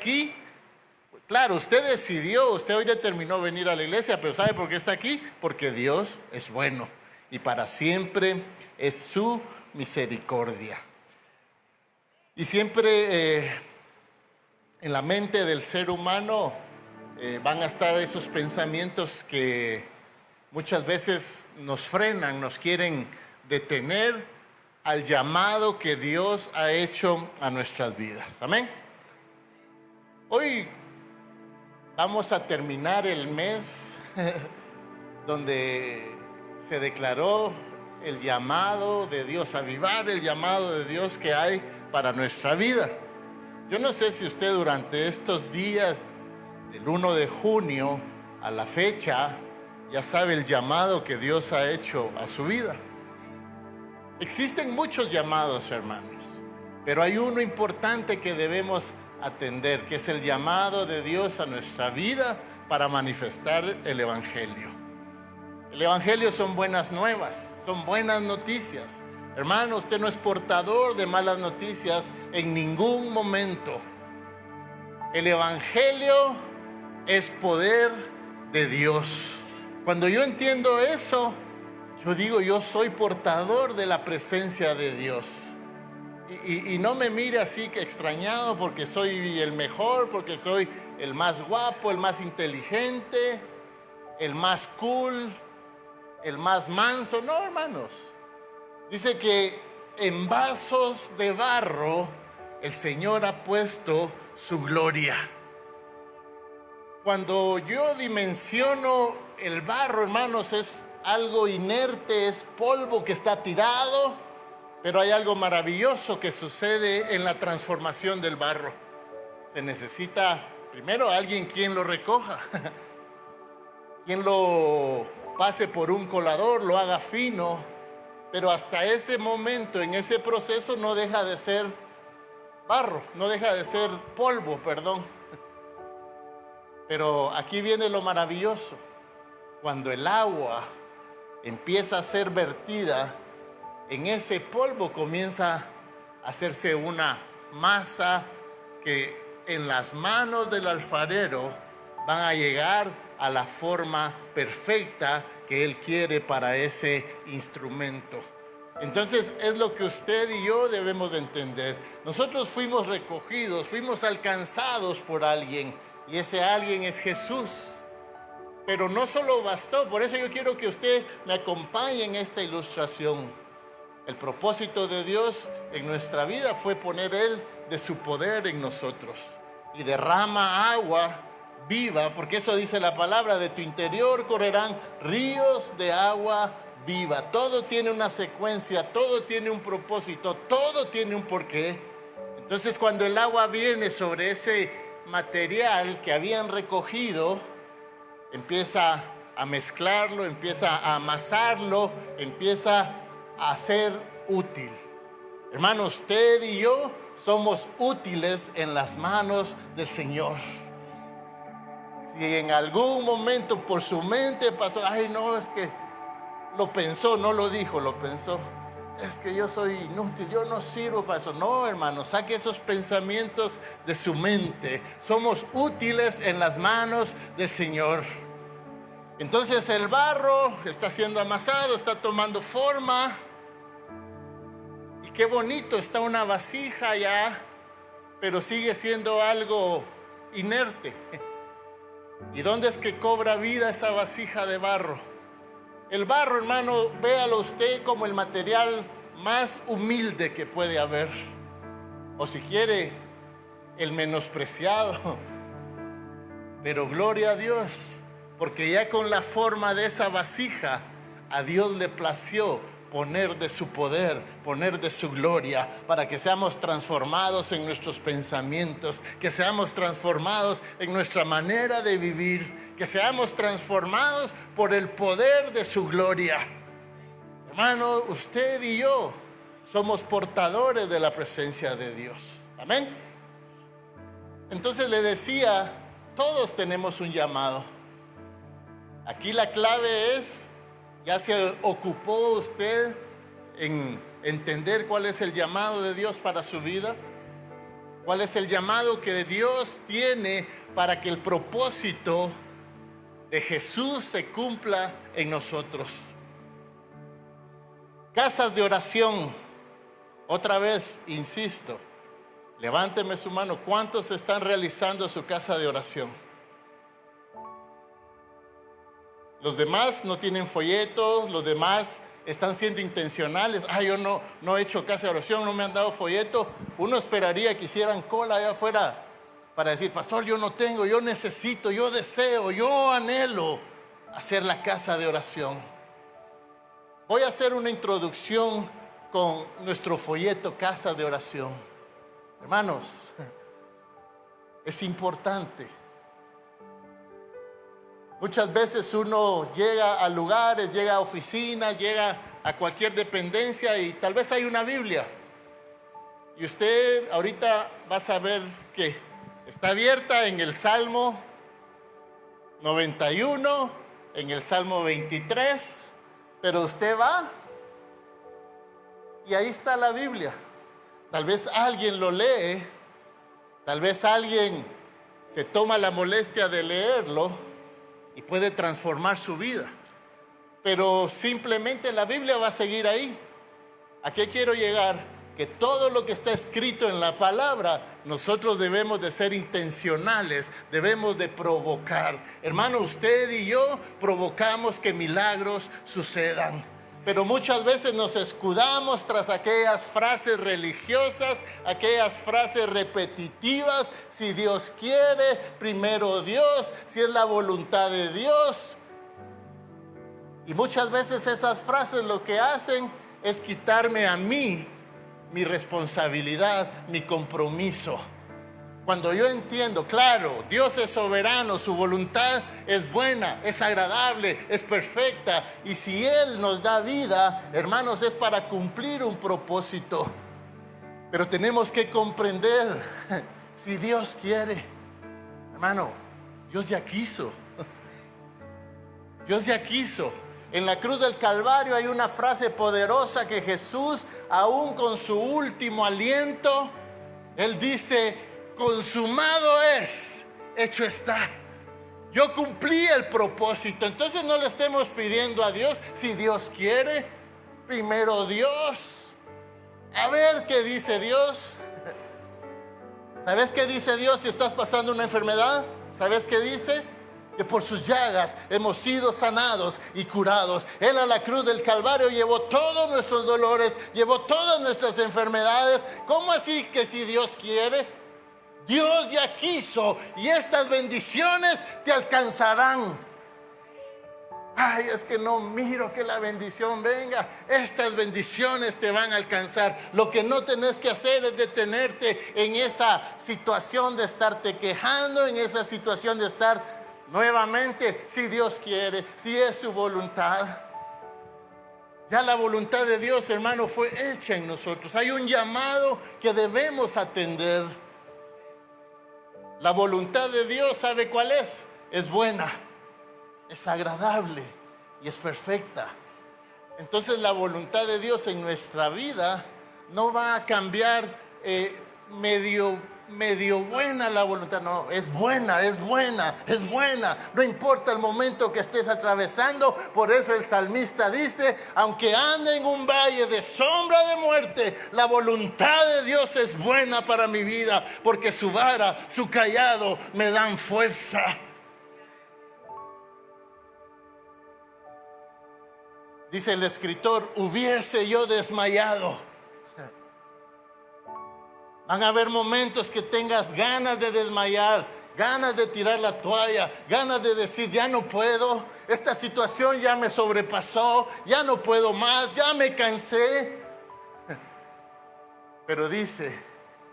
aquí. Claro, usted decidió, usted hoy determinó venir a la iglesia, pero ¿sabe por qué está aquí? Porque Dios es bueno y para siempre es su misericordia. Y siempre en la mente del ser humano van a estar esos pensamientos que muchas veces nos frenan, nos quieren detener al llamado que Dios ha hecho a nuestras vidas. Amén. Hoy vamos a terminar el mes donde se declaró el llamado de Dios, avivar el llamado de Dios que hay para nuestra vida. Yo no sé si usted durante estos días del 1 de junio a la fecha ya sabe el llamado que Dios ha hecho a su vida. Existen muchos llamados, hermanos, pero hay uno importante que debemos atender, que es el llamado de Dios a nuestra vida para manifestar el Evangelio. El Evangelio son buenas nuevas, son buenas noticias. Hermano, usted no es portador de malas noticias en ningún momento. El Evangelio es poder de Dios. Cuando yo entiendo eso, yo digo, yo soy portador de la presencia de Dios. Y no me mire así que extrañado porque soy el mejor, porque soy el más guapo, el más inteligente, el más cool, el más manso. No, hermanos. Dice que en vasos de barro el Señor ha puesto su gloria. Cuando yo dimensiono el barro, hermanos, es algo inerte, es polvo que está tirado, pero hay algo maravilloso que sucede en la transformación del barro. Se necesita primero alguien quien lo recoja, quien lo pase por un colador, lo haga fino, pero hasta ese momento, en ese proceso, no deja de ser barro, no deja de ser polvo, perdón. Pero aquí viene lo maravilloso. Cuando el agua empieza a ser vertida, en ese polvo comienza a hacerse una masa que en las manos del alfarero van a llegar a la forma perfecta que Él quiere para ese instrumento. Entonces es lo que usted y yo debemos de entender. Nosotros fuimos recogidos, fuimos alcanzados por alguien, y ese alguien es Jesús. Pero no solo bastó, por eso yo quiero que usted me acompañe en esta ilustración. El propósito de Dios en nuestra vida fue poner Él de su poder en nosotros. Y derrama agua viva, porque eso dice la palabra, de tu interior correrán ríos de agua viva. Todo tiene una secuencia, todo tiene un propósito, todo tiene un porqué. Entonces cuando el agua viene sobre ese material que habían recogido, empieza a mezclarlo, empieza a amasarlo, empieza a ser útil. Hermano, usted y yo somos útiles en las manos del Señor. Si en algún momento por su mente pasó, ay no, es que lo pensó, no lo dijo, lo pensó, es que yo soy inútil, yo no sirvo para eso. No, hermano, saque esos pensamientos de su mente. Somos útiles en las manos del Señor. Entonces el barro está siendo amasado, está tomando forma. Y qué bonito, está una vasija ya, pero sigue siendo algo inerte. ¿Y dónde es que cobra vida esa vasija de barro? El barro, hermano, véalo usted como el material más humilde que puede haber. O si quiere, el menospreciado. Pero gloria a Dios, porque ya con la forma de esa vasija, a Dios le plació poner de su poder, poner de su gloria, para que seamos transformados en nuestros pensamientos, que seamos transformados en nuestra manera de vivir, que seamos transformados por el poder de su gloria. Hermano, usted y yo somos portadores de la presencia de Dios. Amén. Entonces le decía, todos tenemos un llamado. Aquí la clave es, ¿ya se ocupó usted en entender cuál es el llamado de Dios para su vida? ¿Cuál es el llamado que Dios tiene para que el propósito de Jesús se cumpla en nosotros? Casas de oración. Otra vez, insisto, levánteme su mano. ¿Cuántos están realizando su casa de oración? Los demás no tienen folletos, los demás están siendo intencionales. Yo no he hecho casa de oración, no me han dado folleto. Uno esperaría que hicieran cola allá afuera para decir: pastor, yo no tengo, yo necesito, yo deseo, yo anhelo hacer la casa de oración. Voy a hacer una introducción con nuestro folleto Casa de Oración. Hermanos, es importante. Muchas veces uno llega a lugares, llega a oficinas, llega a cualquier dependencia y tal vez hay una Biblia. Y usted ahorita va a saber que está abierta en el Salmo 91, en el Salmo 23, pero usted va y ahí está la Biblia. Tal vez alguien lo lee, tal vez alguien se toma la molestia de leerlo y puede transformar su vida. Pero simplemente la Biblia va a seguir ahí. ¿A qué quiero llegar? Que todo lo que está escrito en la palabra, nosotros debemos de ser intencionales, debemos de provocar. Hermano, usted y yo provocamos que milagros sucedan. Pero muchas veces nos escudamos tras aquellas frases religiosas, aquellas frases repetitivas: si Dios quiere, primero Dios, si es la voluntad de Dios. Y muchas veces esas frases lo que hacen es quitarme a mí mi responsabilidad, mi compromiso. Cuando yo entiendo, claro, Dios es soberano, su voluntad es buena, es agradable, es perfecta. Y si Él nos da vida, hermanos, es para cumplir un propósito. Pero tenemos que comprender, si Dios quiere, hermano, Dios ya quiso. Dios ya quiso. En la cruz del Calvario hay una frase poderosa que Jesús, aún con su último aliento, Él dice: consumado es, hecho está. Yo cumplí el propósito. Entonces no le estemos pidiendo a Dios: si Dios quiere, primero Dios. A ver qué dice Dios. ¿Sabes qué dice Dios si estás pasando una enfermedad? ¿Sabes qué dice? Que por sus llagas hemos sido sanados y curados. Él a la cruz del Calvario llevó todos nuestros dolores, llevó todas nuestras enfermedades. ¿Cómo así que si Dios quiere? Dios ya quiso, y estas bendiciones te alcanzarán. Es que no miro que la bendición venga. Estas bendiciones te van a alcanzar. Lo que no tenés que hacer es detenerte en esa situación de estarte quejando, en esa situación de estar nuevamente: si Dios quiere, si es su voluntad. Ya la voluntad de Dios, hermano, fue hecha en nosotros. Hay un llamado que debemos atender. La voluntad de Dios, ¿sabe cuál es? Es buena, es agradable y es perfecta. Entonces la voluntad de Dios en nuestra vida no va a cambiar medio buena la voluntad. No, es buena, es buena, es buena. No importa el momento que estés atravesando. Por eso el salmista dice: aunque ande en un valle de sombra de muerte, la voluntad de Dios es buena para mi vida, porque su vara, su cayado me dan fuerza. Dice el escritor: hubiese yo desmayado. Van a haber momentos que tengas ganas de desmayar, ganas de tirar la toalla, ganas de decir: ya no puedo, esta situación ya me sobrepasó, ya no puedo más, ya me cansé. Pero dice: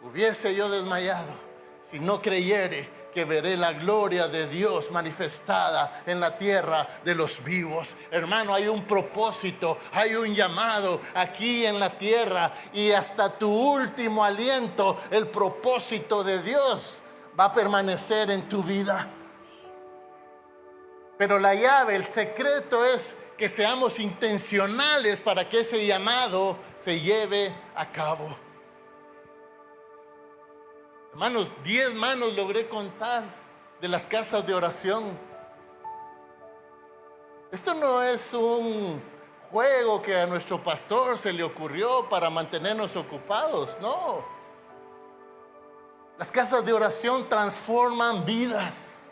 hubiese yo desmayado si no creyere que veré la gloria de Dios manifestada en la tierra de los vivos. Hermano, hay un propósito, hay un llamado aquí en la tierra, y hasta tu último aliento el propósito de Dios va a permanecer en tu vida. Pero la llave, el secreto es que seamos intencionales para que ese llamado se lleve a cabo. Hermanos, 10 manos logré contar de las casas de oración. Esto no es un juego que a nuestro pastor se le ocurrió para mantenernos ocupados, no. Las casas de oración transforman vidas,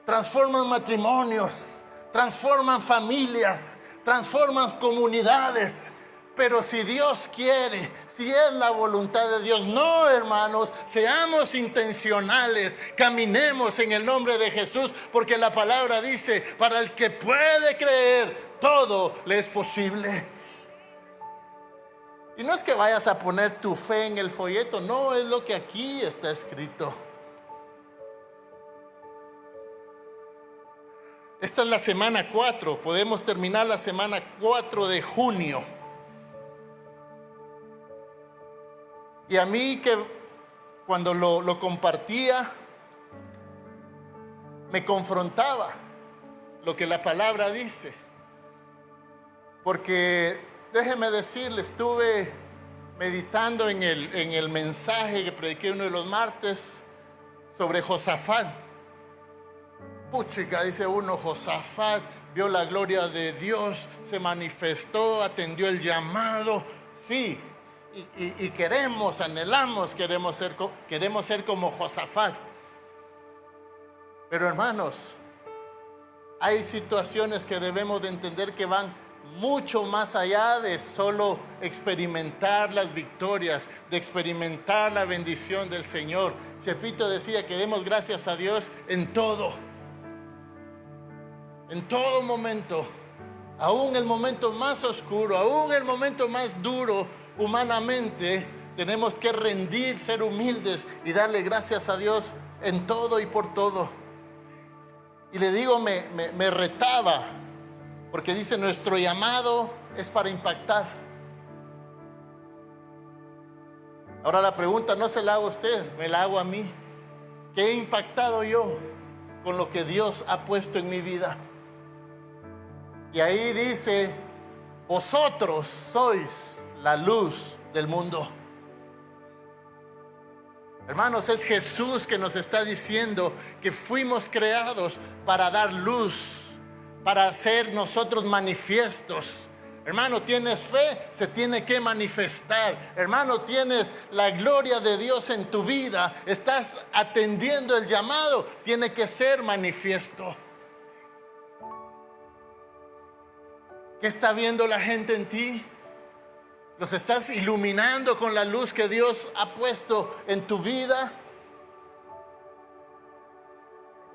transforman matrimonios, transforman familias, transforman comunidades. Pero si Dios quiere, si es la voluntad de Dios, no, hermanos, seamos intencionales, caminemos en el nombre de Jesús, porque la palabra dice, para el que puede creer, todo le es posible. Y no es que vayas a poner tu fe en el folleto, no, es lo que aquí está escrito. Esta es la semana 4, podemos terminar la semana 4 de junio. Y a mí que cuando lo compartía, me confrontaba lo que la palabra dice. Porque déjeme decirle, estuve meditando en el mensaje que prediqué uno de los martes sobre Josafat. Puchica, dice uno, Josafat vio la gloria de Dios, se manifestó, atendió el llamado. Sí, y queremos, anhelamos, queremos ser como Josafat. Pero hermanos, hay situaciones que debemos de entender que van mucho más allá de solo experimentar las victorias, de experimentar la bendición del Señor. Chepito decía que demos gracias a Dios en todo momento, aún el momento más oscuro, aún el momento más duro humanamente. Tenemos que rendir, ser humildes y darle gracias a Dios en todo y por todo. Y le digo, me retaba, porque dice, nuestro llamado es para impactar. Ahora la pregunta no se la hago a usted, me la hago a mí. ¿Qué he impactado yo con lo que Dios ha puesto en mi vida? Y ahí dice, vosotros sois la luz del mundo. Hermanos, es Jesús que nos está diciendo que fuimos creados para dar luz, para ser nosotros manifiestos. Hermano, tienes fe, se tiene que manifestar. Hermano, tienes la gloria de Dios en tu vida, estás atendiendo el llamado, tiene que ser manifiesto. ¿Qué está viendo la gente en ti? ¿Los estás iluminando con la luz que Dios ha puesto en tu vida?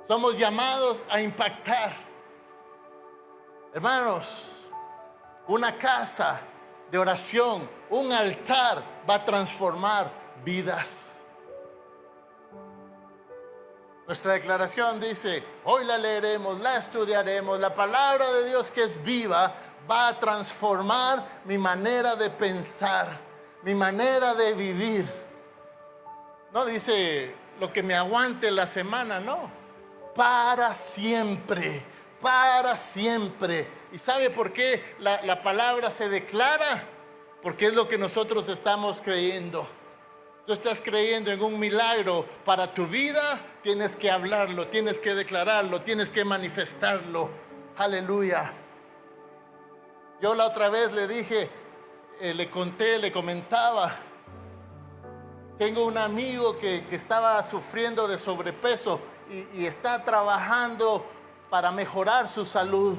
Somos llamados a impactar. Hermanos, una casa de oración, un altar va a transformar vidas. Nuestra declaración dice, hoy la leeremos, la estudiaremos, la palabra de Dios que es viva va a transformar mi manera de pensar, mi manera de vivir. No dice lo que me aguante la semana, no, para siempre, para siempre. ¿Y sabe por qué la palabra se declara? Porque es lo que nosotros estamos creyendo. Tú estás creyendo en un milagro para tu vida, tienes que hablarlo, tienes que declararlo, tienes que manifestarlo. Aleluya. Yo la otra vez le dije, le comentaba, tengo un amigo que estaba sufriendo de sobrepeso y está trabajando para mejorar su salud.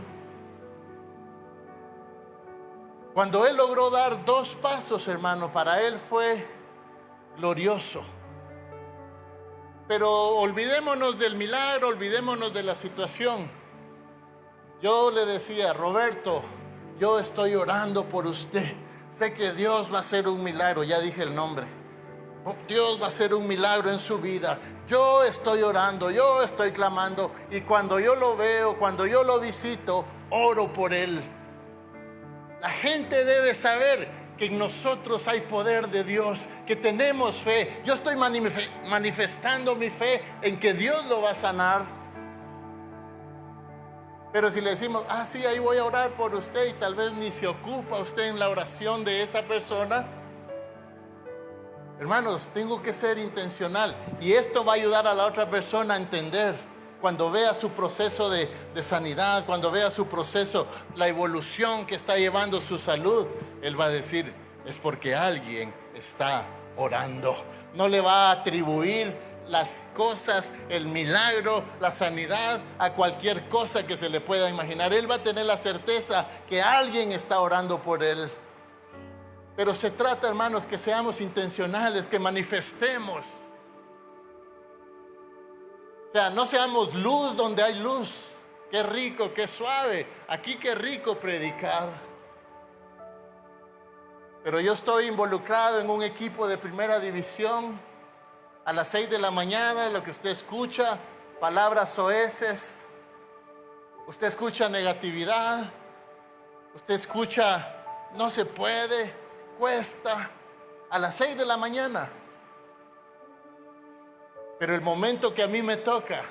Cuando él logró dar 2 pasos, hermano, para él fue glorioso. Pero olvidémonos del milagro, olvidémonos de la situación. Yo le decía, Roberto, yo estoy orando por usted. Sé que Dios va a hacer un milagro, ya dije el nombre. Dios va a hacer un milagro en su vida. Yo estoy orando, yo estoy clamando. Y cuando yo lo veo, cuando yo lo visito, oro por él. La gente debe saber que en nosotros hay poder de Dios, que tenemos fe. Yo estoy manifestando mi fe en que Dios lo va a sanar. Pero si le decimos, sí, ahí voy a orar por usted, y tal vez ni se ocupa usted en la oración de esa persona, Hermanos, tengo que ser intencional y esto va a ayudar a la otra persona a entender. Cuando vea su proceso de sanidad, cuando vea su proceso, la evolución que está llevando su salud, él va a decir, es porque alguien está orando. No le va a atribuir las cosas, el milagro, la sanidad a cualquier cosa que se le pueda imaginar. Él va a tener la certeza que alguien está orando por él. Pero se trata, hermanos, que seamos intencionales, que manifestemos. O sea, no seamos luz donde hay luz. Qué rico, qué suave. Aquí qué rico predicar. Pero yo estoy involucrado en un equipo de primera división. A las 6 de la mañana, lo que usted escucha, palabras soeces. Usted escucha negatividad. Usted escucha, no se puede, cuesta. A las 6 de la mañana. Pero el momento que a mí me toca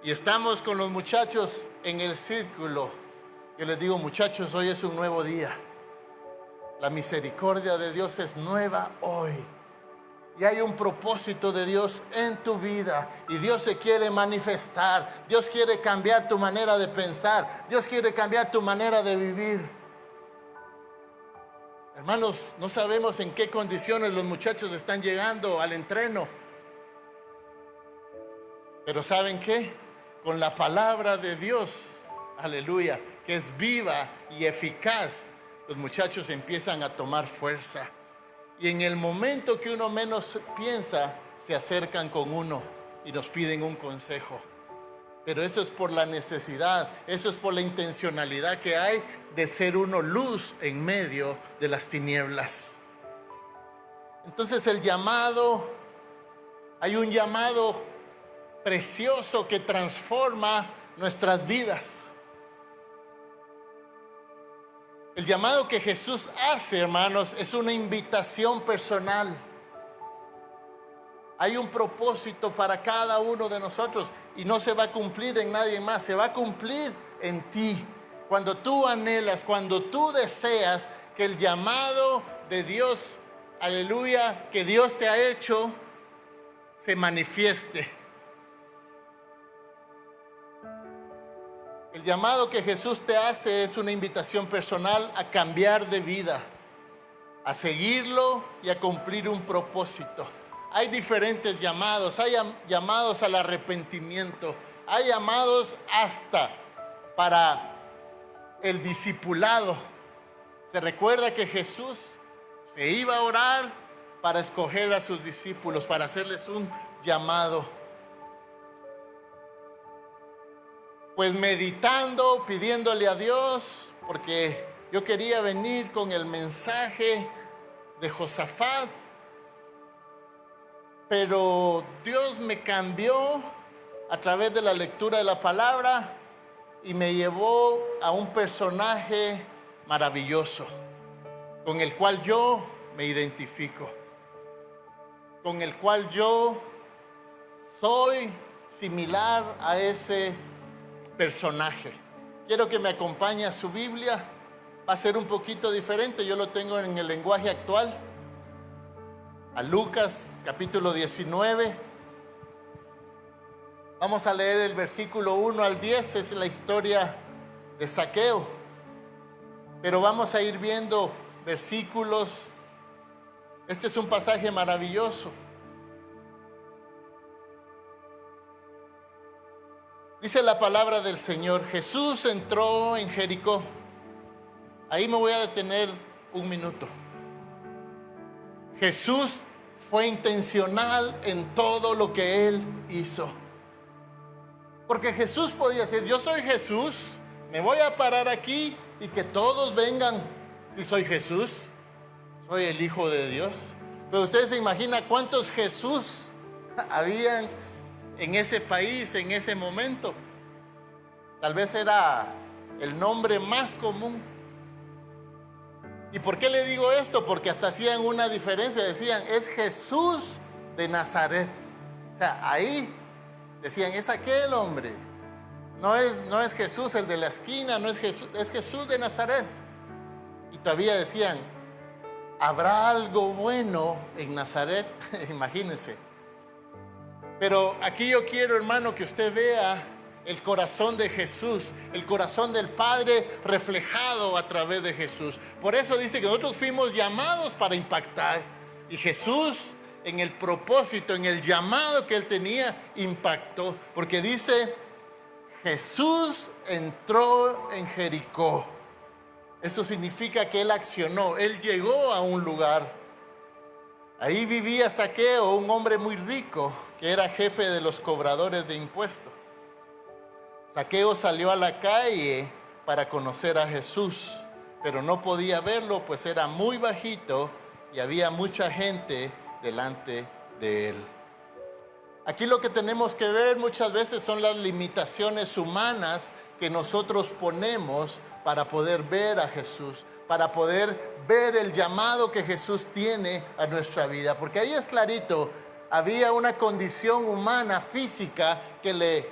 y estamos con los muchachos en el círculo, yo les digo, muchachos, hoy es un nuevo día. La misericordia de Dios es nueva hoy. Y hay un propósito de Dios en tu vida. Y Dios se quiere manifestar. Dios quiere cambiar tu manera de pensar. Dios quiere cambiar tu manera de vivir. Hermanos, no sabemos en qué condiciones los muchachos están llegando al entreno. Pero ¿saben qué? Con la palabra de Dios, aleluya, que es viva y eficaz, los muchachos empiezan a tomar fuerza. Y en el momento que uno menos piensa, se acercan con uno y nos piden un consejo. Pero eso es por la necesidad, eso es por la intencionalidad que hay de ser uno luz en medio de las tinieblas. Entonces el llamado, hay un llamado precioso que transforma nuestras vidas. El llamado que Jesús hace, hermanos, es una invitación personal. Hay un propósito para cada uno de nosotros y no se va a cumplir en nadie más, se va a cumplir en ti. Cuando tú anhelas, cuando tú deseas que el llamado de Dios, aleluya, que Dios te ha hecho, se manifieste. El llamado que Jesús te hace es una invitación personal a cambiar de vida, a seguirlo y a cumplir un propósito. Hay diferentes llamados, hay llamados al arrepentimiento, hay llamados hasta para el discipulado. Se recuerda que Jesús se iba a orar para escoger a sus discípulos, para hacerles un llamado. Pues meditando, pidiéndole a Dios, porque yo quería venir con el mensaje de Josafat, pero Dios me cambió a través de la lectura de la palabra y me llevó a un personaje maravilloso, con el cual yo me identifico, con el cual yo soy similar a ese personaje. Quiero que me acompañe a su Biblia. Va a ser un poquito diferente, yo lo tengo en el lenguaje actual. A Lucas capítulo 19. Vamos a leer el versículo 1 al 10, es la historia de Zaqueo. Pero vamos a ir viendo versículos. Este es un pasaje maravilloso. Dice la palabra del Señor: Jesús entró en Jericó. Ahí me voy a detener un minuto. Jesús fue intencional en todo lo que Él hizo. Porque Jesús podía decir: yo soy Jesús, me voy a parar aquí y que todos vengan. Si soy Jesús, soy el Hijo de Dios. Pero ustedes se imaginan cuántos Jesús habían en ese país, en ese momento. Tal vez era el nombre más común. ¿Y por qué le digo esto? Porque hasta hacían una diferencia, decían: es Jesús de Nazaret. O sea, ahí decían: es aquel hombre. No es Jesús el de la esquina, no es Jesús, es Jesús de Nazaret. Y todavía decían: ¿Habrá algo bueno en Nazaret? Imagínense. Pero aquí yo quiero, hermano, que usted vea el corazón de Jesús, el corazón del Padre reflejado a través de Jesús. Por eso dice que nosotros fuimos llamados para impactar. Y Jesús, en el propósito, en el llamado que Él tenía, impactó. Porque dice, Jesús entró en Jericó. Eso significa que Él accionó, Él llegó a un lugar. Ahí vivía Zaqueo, un hombre muy rico, que era jefe de los cobradores de impuestos. Zaqueo salió a la calle para conocer a Jesús, pero no podía verlo, pues era muy bajito y había mucha gente delante de él. Aquí lo que tenemos que ver muchas veces son las limitaciones humanas que nosotros ponemos para poder ver a Jesús, para poder ver el llamado que Jesús tiene a nuestra vida. Porque ahí es clarito, había una condición humana, física, que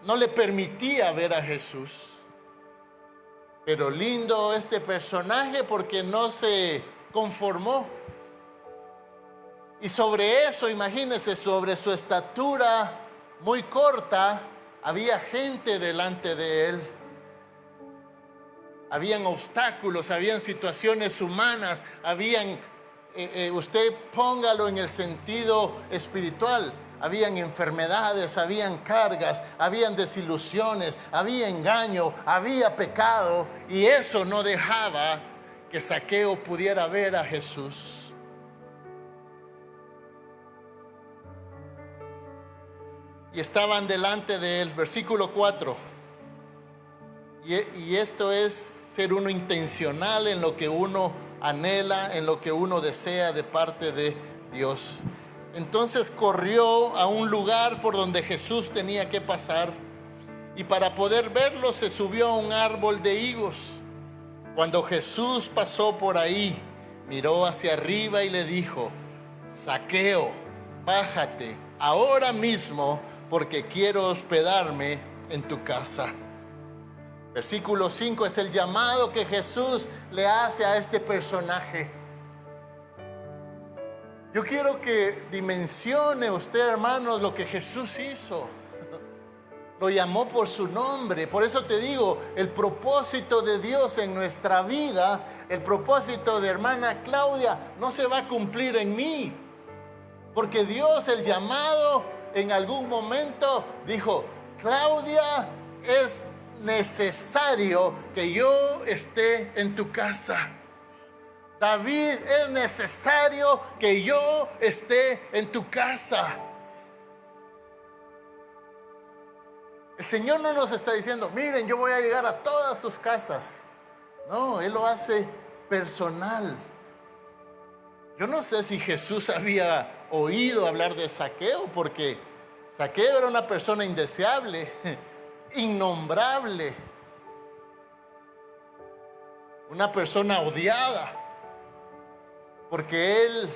no le permitía ver a Jesús. Pero lindo este personaje porque no se conformó. Y sobre eso, imagínense, sobre su estatura muy corta, había gente delante de él. Habían obstáculos, habían situaciones humanas, usted póngalo en el sentido espiritual. Habían enfermedades, habían cargas, habían desilusiones, había engaño, había pecado. Y eso no dejaba que Zaqueo pudiera ver a Jesús. Y estaban delante de él, versículo 4. Y esto es ser uno intencional en lo que uno anhela, en lo que uno desea de parte de Dios. Entonces corrió a un lugar por donde Jesús tenía que pasar. Y para poder verlo se subió a un árbol de higos. Cuando Jesús pasó por ahí, miró hacia arriba y le dijo: Zaqueo, bájate ahora mismo, porque quiero hospedarme en tu casa. Versículo 5 es el llamado que Jesús le hace a este personaje. Yo quiero que dimensione usted, hermanos, lo que Jesús hizo. Lo llamó por su nombre. Por eso te digo, el propósito de Dios en nuestra vida, el propósito de hermana Claudia, no se va a cumplir en mí. Porque Dios, el llamado, en algún momento dijo: Claudia, es necesario que yo esté en tu casa. David, es necesario que yo esté en tu casa. El Señor no nos está diciendo: miren, yo voy a llegar a todas sus casas. No, Él lo hace personal. Yo no sé si Jesús había oído hablar de Zaqueo, porque Zaqueo era una persona indeseable, innombrable, una persona odiada, porque él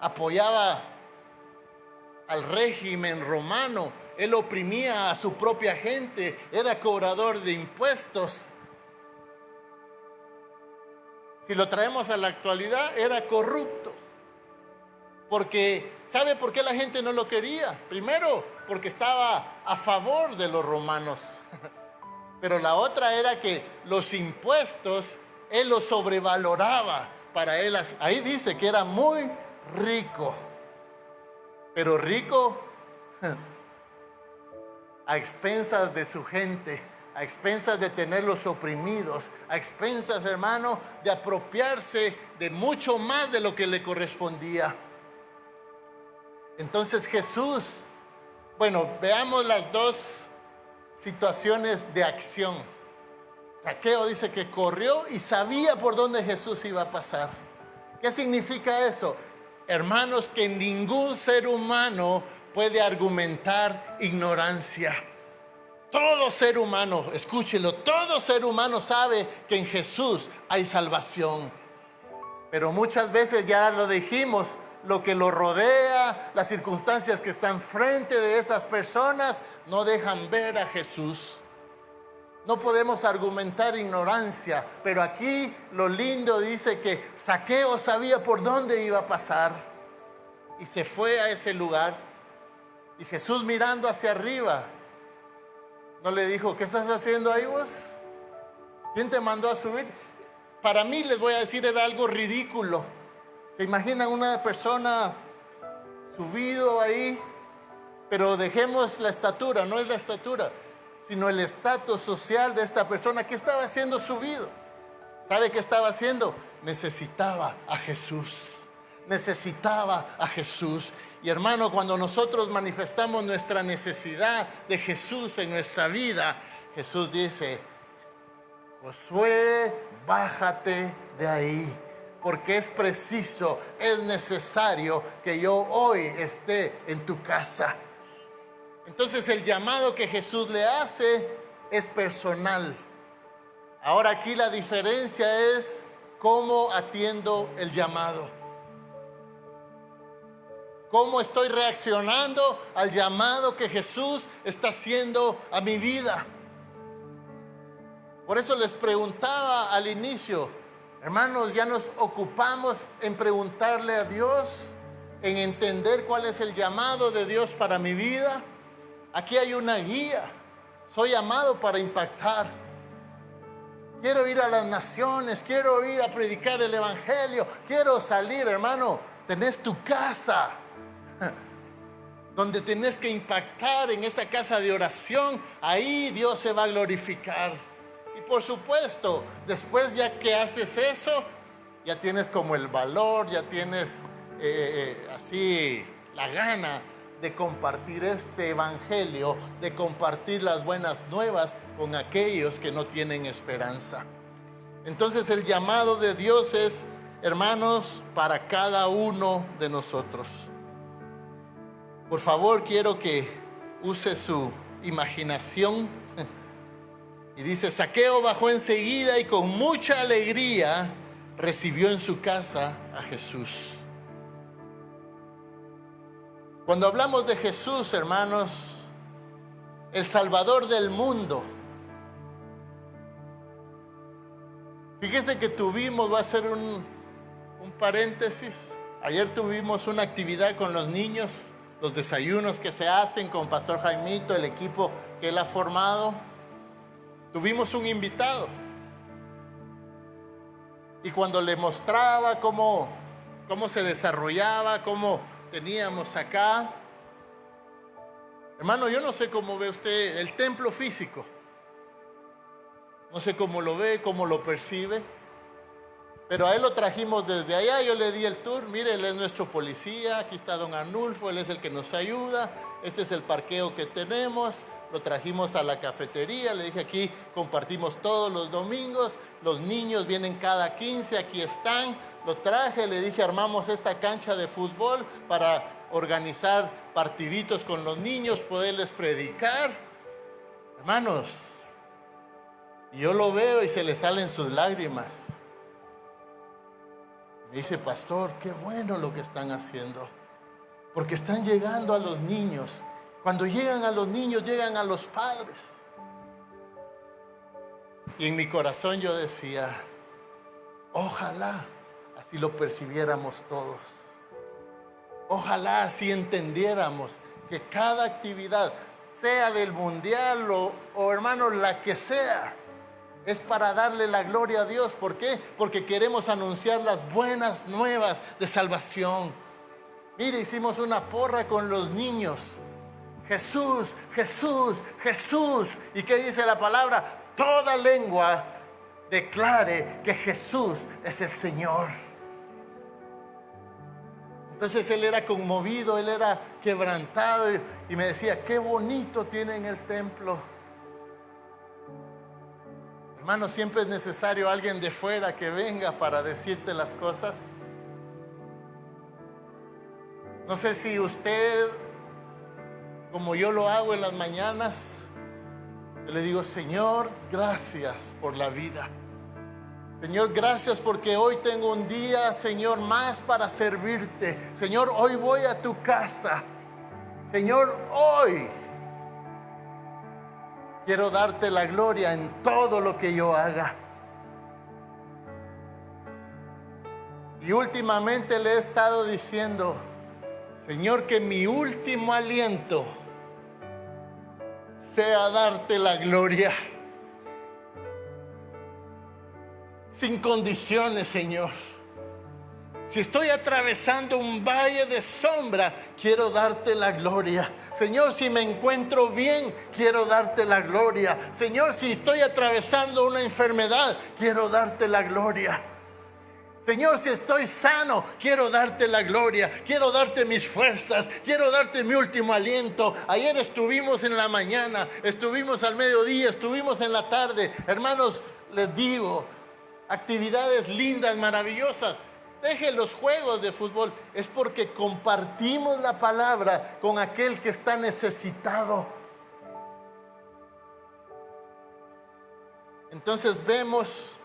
apoyaba al régimen romano, él oprimía a su propia gente, era cobrador de impuestos. Si lo traemos a la actualidad, era corrupto. Porque, ¿sabe por qué la gente no lo quería? Primero, porque estaba a favor de los romanos. Pero la otra era que los impuestos, él los sobrevaloraba. Para él, ahí dice que era muy rico. Pero rico a expensas de su gente, a expensas de tenerlos oprimidos, a expensas, hermano, de apropiarse de mucho más de lo que le correspondía. Entonces Jesús, bueno, veamos las dos situaciones de acción. Zaqueo dice que corrió y sabía por dónde Jesús iba a pasar. ¿Qué significa eso? Hermanos, que ningún ser humano puede argumentar ignorancia. Todo ser humano, escúchelo, todo ser humano sabe que en Jesús hay salvación. Pero muchas veces, ya lo dijimos, lo que lo rodea, las circunstancias que están frente de esas personas, no dejan ver a Jesús. No podemos argumentar ignorancia, pero aquí lo lindo dice que Zaqueo sabía por dónde iba a pasar y se fue a ese lugar. Y Jesús, mirando hacia arriba, no le dijo: ¿qué estás haciendo ahí vos? ¿Quién te mandó a subir? Para mí, les voy a decir, era algo ridículo. ¿Se imaginan una persona subido ahí? Pero dejemos la estatura, no es la estatura, sino el estatus social de esta persona. ¿Qué estaba haciendo subido? ¿Sabe qué estaba haciendo? Necesitaba a Jesús. Necesitaba a Jesús. Y hermano, cuando nosotros manifestamos nuestra necesidad de Jesús en nuestra vida, Jesús dice: Josué, bájate de ahí, porque es preciso, es necesario que yo hoy esté en tu casa. Entonces el llamado que Jesús le hace es personal. Ahora aquí la diferencia es cómo atiendo el llamado. ¿Cómo estoy reaccionando al llamado que Jesús está haciendo a mi vida? Por eso les preguntaba al inicio, hermanos, ya nos ocupamos en preguntarle a Dios, en entender cuál es el llamado de Dios para mi vida. Aquí hay una guía. Soy llamado para impactar. Quiero ir a las naciones, quiero ir a predicar el evangelio, quiero salir, hermano. Tenés tu casa, donde tenés que impactar, en esa casa de oración. Ahí Dios se va a glorificar. Y por supuesto, después ya que haces eso, ya tienes como el valor, ya tienes así la gana de compartir este evangelio, de compartir las buenas nuevas con aquellos que no tienen esperanza. Entonces el llamado de Dios es, hermanos, para cada uno de nosotros. Por favor, quiero que use su imaginación. Y dice: Zaqueo bajó enseguida y con mucha alegría recibió en su casa a Jesús. Cuando hablamos de Jesús, hermanos, el Salvador del mundo, fíjense que tuvimos, va a ser un paréntesis, ayer tuvimos una actividad con los niños, los desayunos que se hacen con Pastor Jaimito, el equipo que él ha formado. Tuvimos un invitado y cuando le mostraba cómo se desarrollaba, cómo teníamos acá, hermano, yo no sé cómo ve usted el templo físico, no sé cómo lo ve, cómo lo percibe, pero a él lo trajimos desde allá. Yo le di el tour. Mire, él es nuestro policía, aquí está don Arnulfo, él es el que nos ayuda, este es el parqueo que tenemos. Lo trajimos a la cafetería, le dije: aquí compartimos todos los domingos, los niños vienen cada 15, aquí están. Lo traje, le dije: armamos esta cancha de fútbol para organizar partiditos con los niños, poderles predicar. Hermanos, y yo lo veo y se le salen sus lágrimas. Me dice: pastor, qué bueno lo que están haciendo, porque están llegando a los niños. Cuando llegan a los niños, llegan a los padres. Y en mi corazón yo decía: ojalá así lo percibiéramos todos. Ojalá así entendiéramos que cada actividad, sea del mundial o hermanos, la que sea, es para darle la gloria a Dios. ¿Por qué? Porque queremos anunciar las buenas nuevas de salvación. Mire, hicimos una porra con los niños. Jesús, Jesús, Jesús. ¿Y qué dice la palabra? Toda lengua declare que Jesús es el Señor. Entonces él era conmovido, él era quebrantado y me decía: qué bonito tienen el templo. Hermano, siempre es necesario alguien de fuera que venga para decirte las cosas. No sé si usted, como yo lo hago en las mañanas, le digo: Señor, gracias por la vida. Señor, gracias porque hoy tengo un día, Señor, más para servirte. Señor, hoy voy a tu casa. Señor, hoy Quiero darte la gloria en todo lo que yo haga. Y últimamente le he estado diciendo: Señor, que mi último aliento sea darte la gloria. Sin condiciones, Señor. Si estoy atravesando un valle de sombra, quiero darte la gloria. Señor, si me encuentro bien, quiero darte la gloria. Señor, si estoy atravesando una enfermedad, quiero darte la gloria. Señor, si estoy sano, quiero darte la gloria. Quiero darte mis fuerzas, quiero darte mi último aliento. Ayer estuvimos en la mañana, estuvimos al mediodía, estuvimos en la tarde. Hermanos, les digo, actividades lindas, maravillosas. Deje los juegos de fútbol. Es porque compartimos la palabra con aquel que está necesitado. Entonces vemos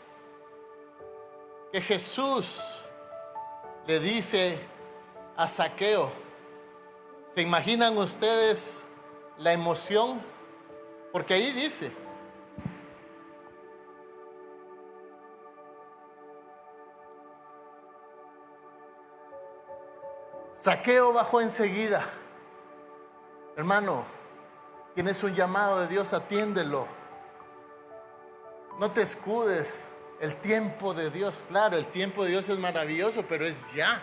que Jesús le dice a Zaqueo. ¿Se imaginan ustedes la emoción? Porque ahí dice: Zaqueo bajó enseguida. Hermano, tienes un llamado de Dios, atiéndelo. No te escudes. El tiempo de Dios, claro, el tiempo de Dios es maravilloso, pero es ya.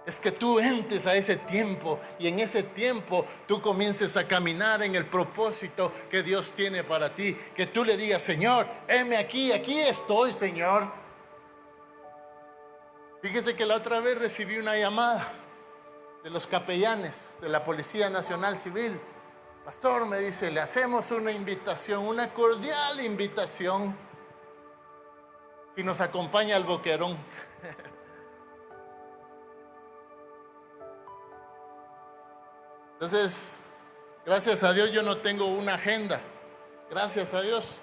Es que tú entres a ese tiempo y en ese tiempo tú comiences a caminar en el propósito que Dios tiene para ti. Que tú le digas: Señor, heme aquí, aquí estoy, Señor. Fíjese que la otra vez recibí una llamada de los capellanes de la Policía Nacional Civil. Pastor, me dice, le hacemos una invitación, una cordial invitación, si nos acompaña al Boquerón. Entonces, gracias a Dios yo no tengo una agenda. Gracias a Dios.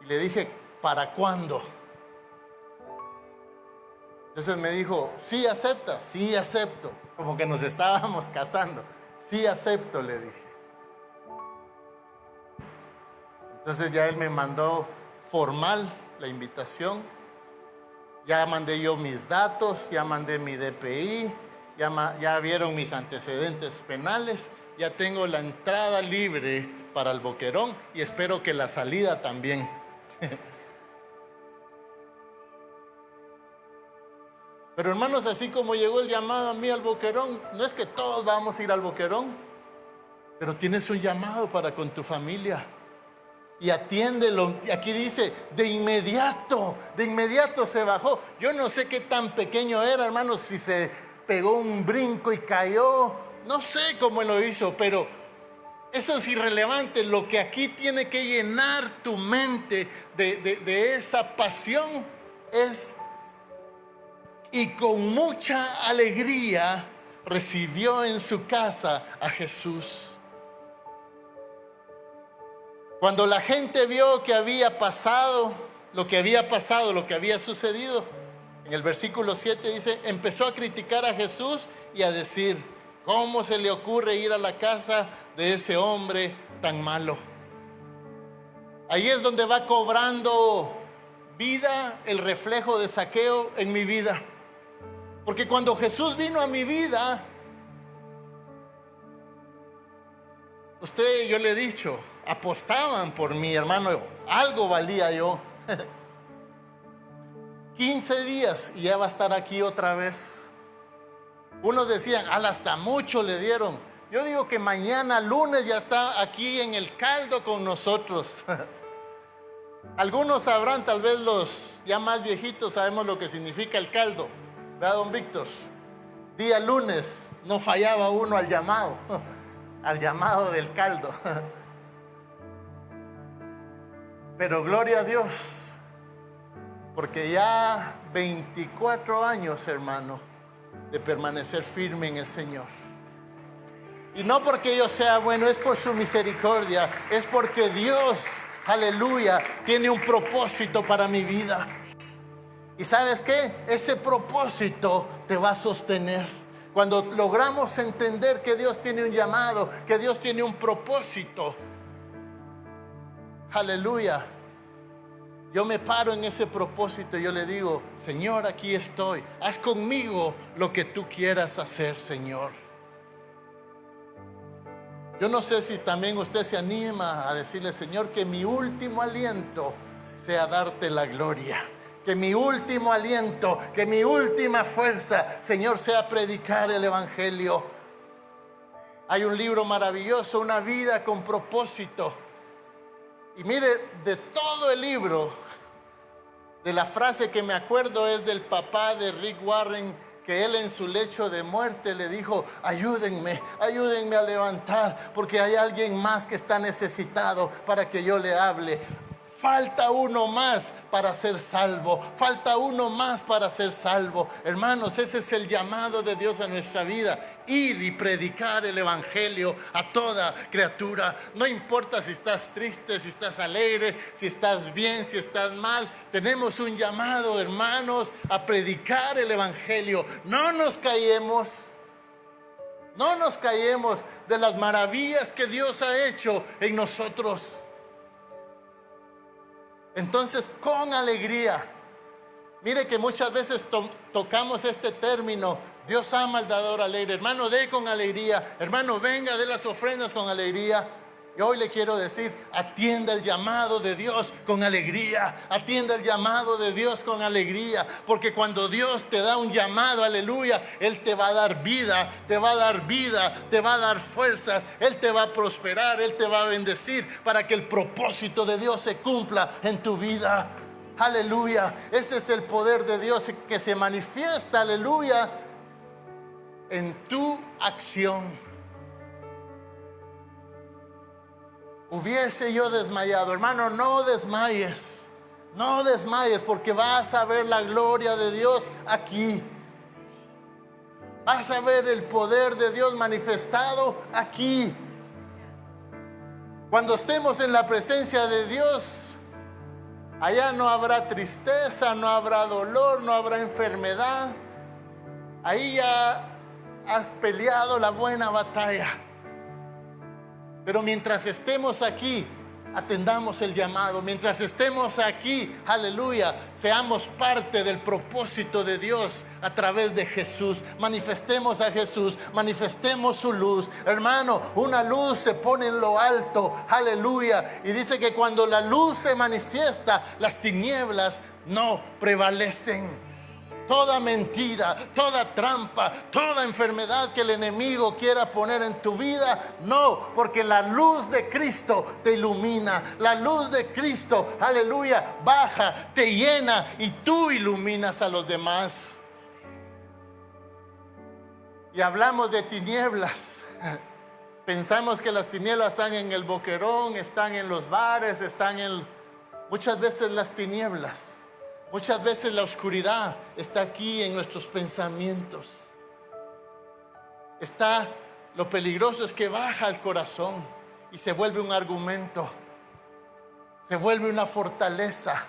Y le dije: ¿para cuándo? Entonces me dijo: ¿sí aceptas? Sí acepto. Como que nos estábamos casando. Sí acepto, le dije. Entonces ya él me mandó formal la invitación. Ya mandé yo mis datos, ya mandé mi DPI, ya vieron mis antecedentes penales. Ya tengo la entrada libre para el Boquerón y espero que la salida también. Pero hermanos, así como llegó el llamado a mí al Boquerón, no es que todos vamos a ir al Boquerón, pero tienes un llamado para con tu familia y atiéndelo. Y aquí dice: de inmediato se bajó. Yo no sé qué tan pequeño era, hermanos, si se pegó un brinco y cayó, no sé cómo lo hizo, pero eso es irrelevante. Lo que aquí tiene que llenar tu mente de esa pasión es: y con mucha alegría recibió en su casa a Jesús. Cuando la gente vio que había pasado, lo que había sucedido, en el versículo 7 dice: empezó a criticar a Jesús y a decir: ¿cómo se le ocurre ir a la casa de ese hombre tan malo? Ahí es donde va cobrando vida el reflejo de Zaqueo en mi vida. Porque cuando Jesús vino a mi vida, yo le he dicho, apostaban por mí, hermano, algo valía yo. 15 días y ya va a estar aquí otra vez. Unos decían: hasta mucho le dieron. Yo digo que mañana lunes ya está aquí en el caldo con nosotros. Algunos sabrán, tal vez los ya más viejitos sabemos lo que significa el caldo. ¿Verdad, don Víctor? Día lunes no fallaba uno al llamado del caldo. Pero gloria a Dios, porque ya 24 años, hermano, de permanecer firme en el Señor. Y no porque yo sea bueno, es por su misericordia, es porque Dios, aleluya, tiene un propósito para mi vida. ¿Y sabes qué? Ese propósito te va a sostener, Cuando logramos entender que Dios tiene un llamado, que Dios tiene un propósito. Aleluya. Yo me paro en ese propósito y yo le digo: Señor, aquí estoy. Haz conmigo lo que tú quieras hacer, Señor. Yo no sé si también usted se anima a decirle: Señor, que mi último aliento sea darte la gloria. Que mi último aliento, que mi última fuerza, Señor, sea predicar el evangelio. Hay un libro maravilloso, Una vida con propósito. Y mire, de todo el libro, de la frase que me acuerdo es del papá de Rick Warren, que él en su lecho de muerte le dijo: ayúdenme a levantar, porque hay alguien más que está necesitado para que yo le hable. Falta uno más para ser salvo. Falta uno más para ser salvo. Hermanos, ese es el llamado de Dios a nuestra vida. Ir y predicar el evangelio a toda criatura. No importa si estás triste, si estás alegre, si estás bien, si estás mal. Tenemos un llamado, hermanos, a predicar el evangelio. No nos callemos. No nos callemos de las maravillas que Dios ha hecho en nosotros. Entonces, con alegría. Mire que muchas veces tocamos este término: Dios ama al dador alegre. Hermano, dé con alegría. Hermano, venga, dé las ofrendas con alegría. Y hoy le quiero decir: atienda el llamado de Dios con alegría. Atienda el llamado de Dios con alegría. Porque cuando Dios te da un llamado, aleluya, Él te va a dar vida, te va a dar vida, te va a dar fuerzas. Él te va a prosperar, Él te va a bendecir para que el propósito de Dios se cumpla en tu vida. Aleluya. Ese es el poder de Dios que se manifiesta, aleluya, en tu acción. Hubiese yo desmayado. Hermano, no desmayes. No desmayes, porque vas a ver la gloria de Dios aquí. Vas a ver el poder de Dios manifestado aquí. Cuando estemos en la presencia de Dios, allá no habrá tristeza, no habrá dolor, no habrá enfermedad. Ahí ya has peleado la buena batalla. Pero mientras estemos aquí, atendamos el llamado. Mientras estemos aquí, aleluya, seamos parte del propósito de Dios a través de Jesús. Manifestemos a Jesús, manifestemos su luz. Hermano, una luz se pone en lo alto, aleluya. Y dice que cuando la luz se manifiesta, las tinieblas no prevalecen. Toda mentira, toda trampa, toda enfermedad que el enemigo quiera poner en tu vida, no, porque la luz de Cristo te ilumina. La luz de Cristo, aleluya, baja, te llena y tú iluminas a los demás. Y hablamos de tinieblas. Pensamos que las tinieblas están en el boquerón, están en los bares, muchas veces las tinieblas. Muchas veces la oscuridad está aquí en nuestros pensamientos. Lo peligroso es que baja al corazón y se vuelve un argumento, se vuelve una fortaleza.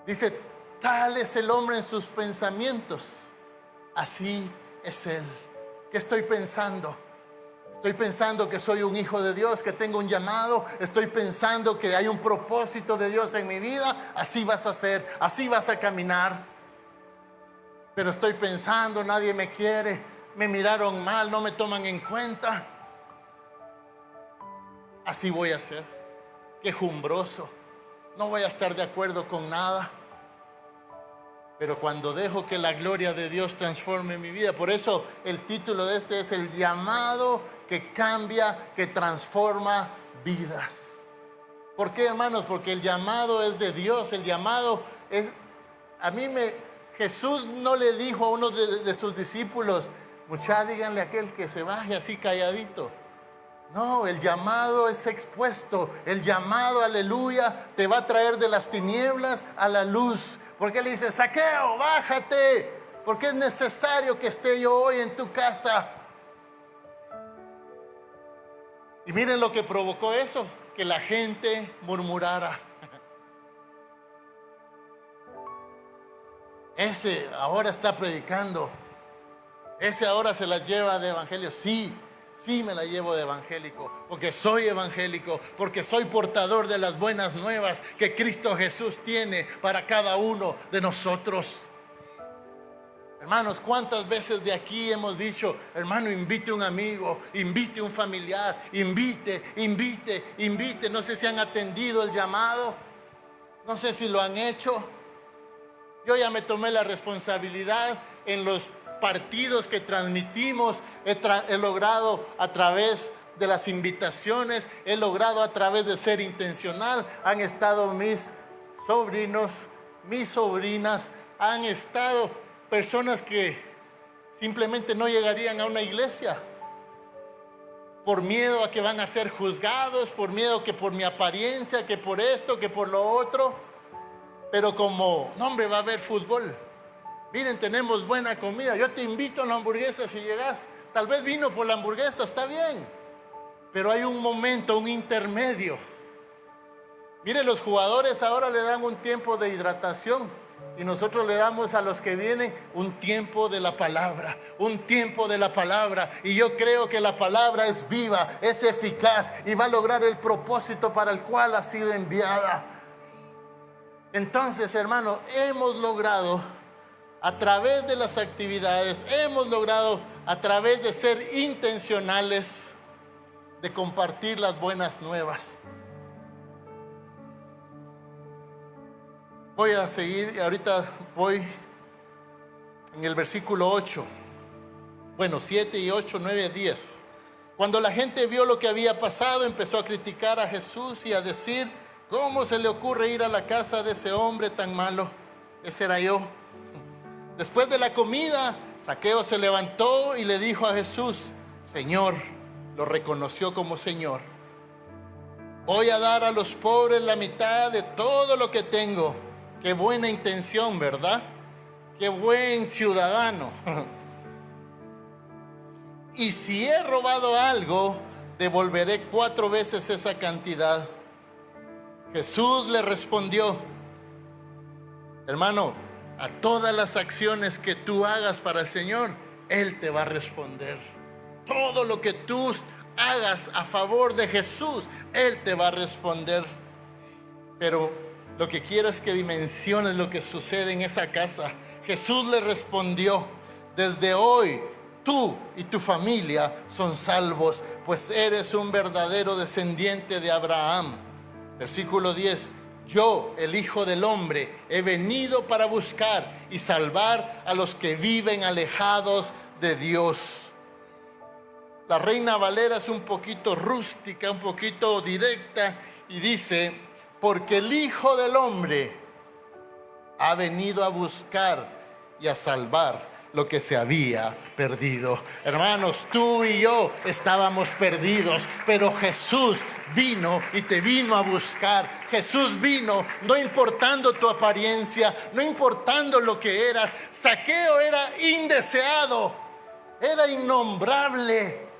Dice: tal es el hombre en sus pensamientos, así es él. ¿Qué estoy pensando? Estoy pensando que soy un hijo de Dios, que tengo un llamado. Estoy pensando que hay un propósito de Dios en mi vida. Así vas a ser, así vas a caminar. Pero estoy pensando: nadie me quiere, me miraron mal, no me toman en cuenta. Así voy a ser, quejumbroso. No voy a estar de acuerdo con nada. Pero cuando dejo que la gloria de Dios transforme mi vida, por eso el título de este es: el llamado que cambia, que transforma vidas. ¿Por qué, hermanos? Porque el llamado es de Dios. El llamado es, Jesús no le dijo a uno de sus discípulos: muchachos, díganle a aquel que se baje así calladito. No, el llamado es expuesto. El llamado, aleluya, te va a traer de las tinieblas a la luz. Porque le dice: Zaqueo, bájate, porque es necesario que esté yo hoy en tu casa. Y miren lo que provocó eso: que la gente murmurara. ese ahora está predicando, ese ahora se las lleva de evangelio. Sí, sí me la llevo de evangélico, porque soy evangélico, porque soy portador de las buenas nuevas que Cristo Jesús tiene para cada uno de nosotros. Hermanos, ¿cuántas veces de aquí hemos dicho, hermano, invite un amigo, invite un familiar, invite? No sé si han atendido el llamado, no sé si lo han hecho. Yo ya me tomé la responsabilidad en los partidos que transmitimos. He logrado a través de las invitaciones, he logrado a través de ser intencional. Han estado mis sobrinos, mis sobrinas, han estado personas que simplemente no llegarían a una iglesia por miedo a que van a ser juzgados, por miedo que por mi apariencia, que por esto, que por lo otro. Pero como, no hombre, va a haber fútbol. Miren, tenemos buena comida. Yo te invito a una hamburguesa si llegas. Tal vez vino por la hamburguesa, está bien. Pero hay un momento, un intermedio. Miren, los jugadores ahora le dan un tiempo de hidratación. Y nosotros le damos a los que vienen un tiempo de la palabra, un tiempo de la palabra. Y yo creo que la palabra es viva, es eficaz y va a lograr el propósito para el cual ha sido enviada. Entonces, hermano, hemos logrado a través de las actividades, hemos logrado a través de ser intencionales de compartir las buenas nuevas. Voy a seguir, ahorita voy en el versículo 8. Bueno, 7 y 8, 9, 10. Cuando la gente vio lo que había pasado, empezó a criticar a Jesús y a decir, ¿cómo se le ocurre ir a la casa de ese hombre tan malo? Ese era yo. Después de la comida, Zaqueo se levantó y le dijo a Jesús, Señor, lo reconoció como Señor, voy a dar a los pobres la mitad de todo lo que tengo. Qué buena intención, ¿verdad? Qué buen ciudadano. Y si he robado algo, devolveré 4 veces esa cantidad. Jesús le respondió, hermano, a todas las acciones que tú hagas para el Señor, Él te va a responder. Todo lo que tú hagas a favor de Jesús, Él te va a responder. Pero lo que quiero es que dimensiones lo que sucede en esa casa. Jesús le respondió, desde hoy tú y tu familia son salvos, pues eres un verdadero descendiente de Abraham. Versículo 10, yo, el Hijo del Hombre, he venido para buscar y salvar a los que viven alejados de Dios. La Reina Valera es un poquito rústica, un poquito directa y dice, porque el Hijo del Hombre ha venido a buscar y a salvar lo que se había perdido. Hermanos, tú y yo estábamos perdidos, pero Jesús vino y te vino a buscar. Jesús vino, no importando tu apariencia, no importando lo que eras. Zaqueo era indeseado, era innombrable.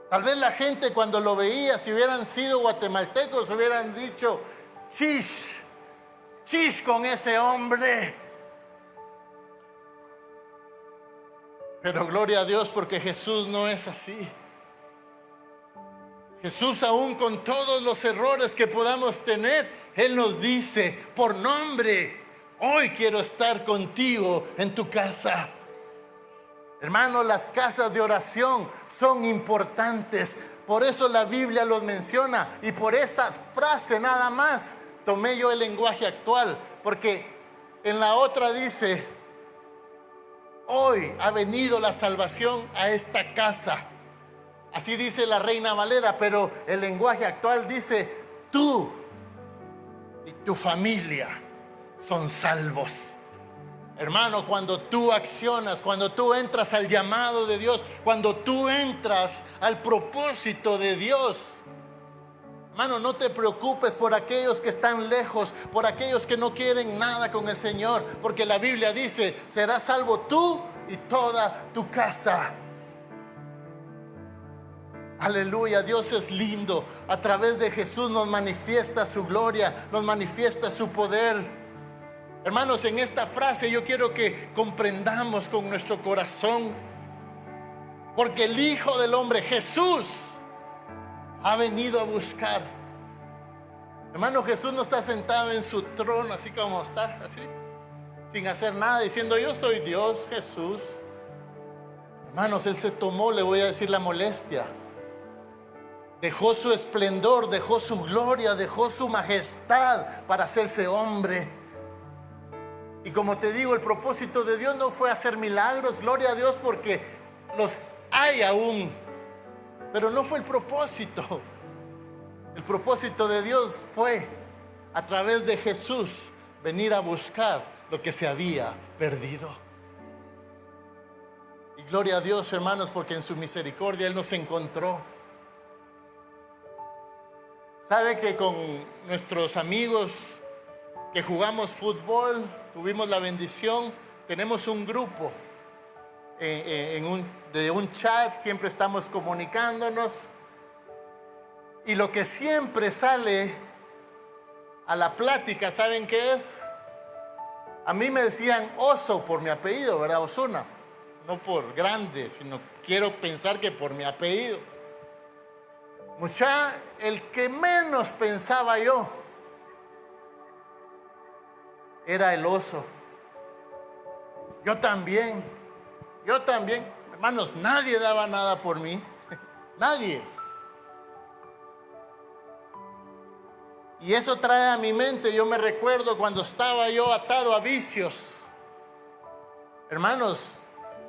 Tal vez la gente cuando lo veía, si hubieran sido guatemaltecos, hubieran dicho, chish con ese hombre. Pero gloria a Dios porque Jesús no es así. Jesús, aún con todos los errores que podamos tener, Él nos dice, por nombre, hoy quiero estar contigo en tu casa. Hermanos, las casas de oración son importantes. Por eso la Biblia los menciona. Y por esa frase nada más tomé yo el lenguaje actual. Porque en la otra dice, hoy ha venido la salvación a esta casa. Así dice la Reina Valera, pero el lenguaje actual dice, tú y tu familia son salvos. Hermano, cuando tú accionas, cuando tú entras al llamado de Dios, cuando tú entras al propósito de Dios, hermano, no te preocupes por aquellos que están lejos, por aquellos que no quieren nada con el Señor, porque la Biblia dice, serás salvo tú y toda tu casa. Aleluya, Dios es lindo. A través de Jesús nos manifiesta su gloria, nos manifiesta su poder. Hermanos, en esta frase yo quiero que comprendamos con nuestro corazón, porque el Hijo del Hombre, Jesús, ha venido a buscar. Hermano, Jesús no está sentado en su trono así como está, así, sin hacer nada, diciendo yo soy Dios, Jesús. Hermanos, Él se tomó, le voy a decir, la molestia. Dejó su esplendor, dejó su gloria, dejó su majestad para hacerse hombre. Y como te digo, el propósito de Dios no fue hacer milagros, gloria a Dios, porque los hay aún, pero no fue el propósito. El propósito de Dios fue, a través de Jesús, venir a buscar lo que se había perdido. Y gloria a Dios, hermanos, porque en su misericordia Él nos encontró. ¿Sabe que con nuestros amigos que jugamos fútbol, tuvimos la bendición, tenemos un grupo de un chat, siempre estamos comunicándonos, y lo que siempre sale a la plática, ¿saben qué es? A mí me decían Oso por mi apellido, ¿verdad? Osuna, no por grande, sino quiero pensar que por mi apellido. Mucha, el que menos pensaba yo era el oso. Yo también, hermanos, nadie daba nada por mí, nadie. Y eso trae a mi mente, yo me recuerdo cuando estaba yo atado a vicios. Hermanos,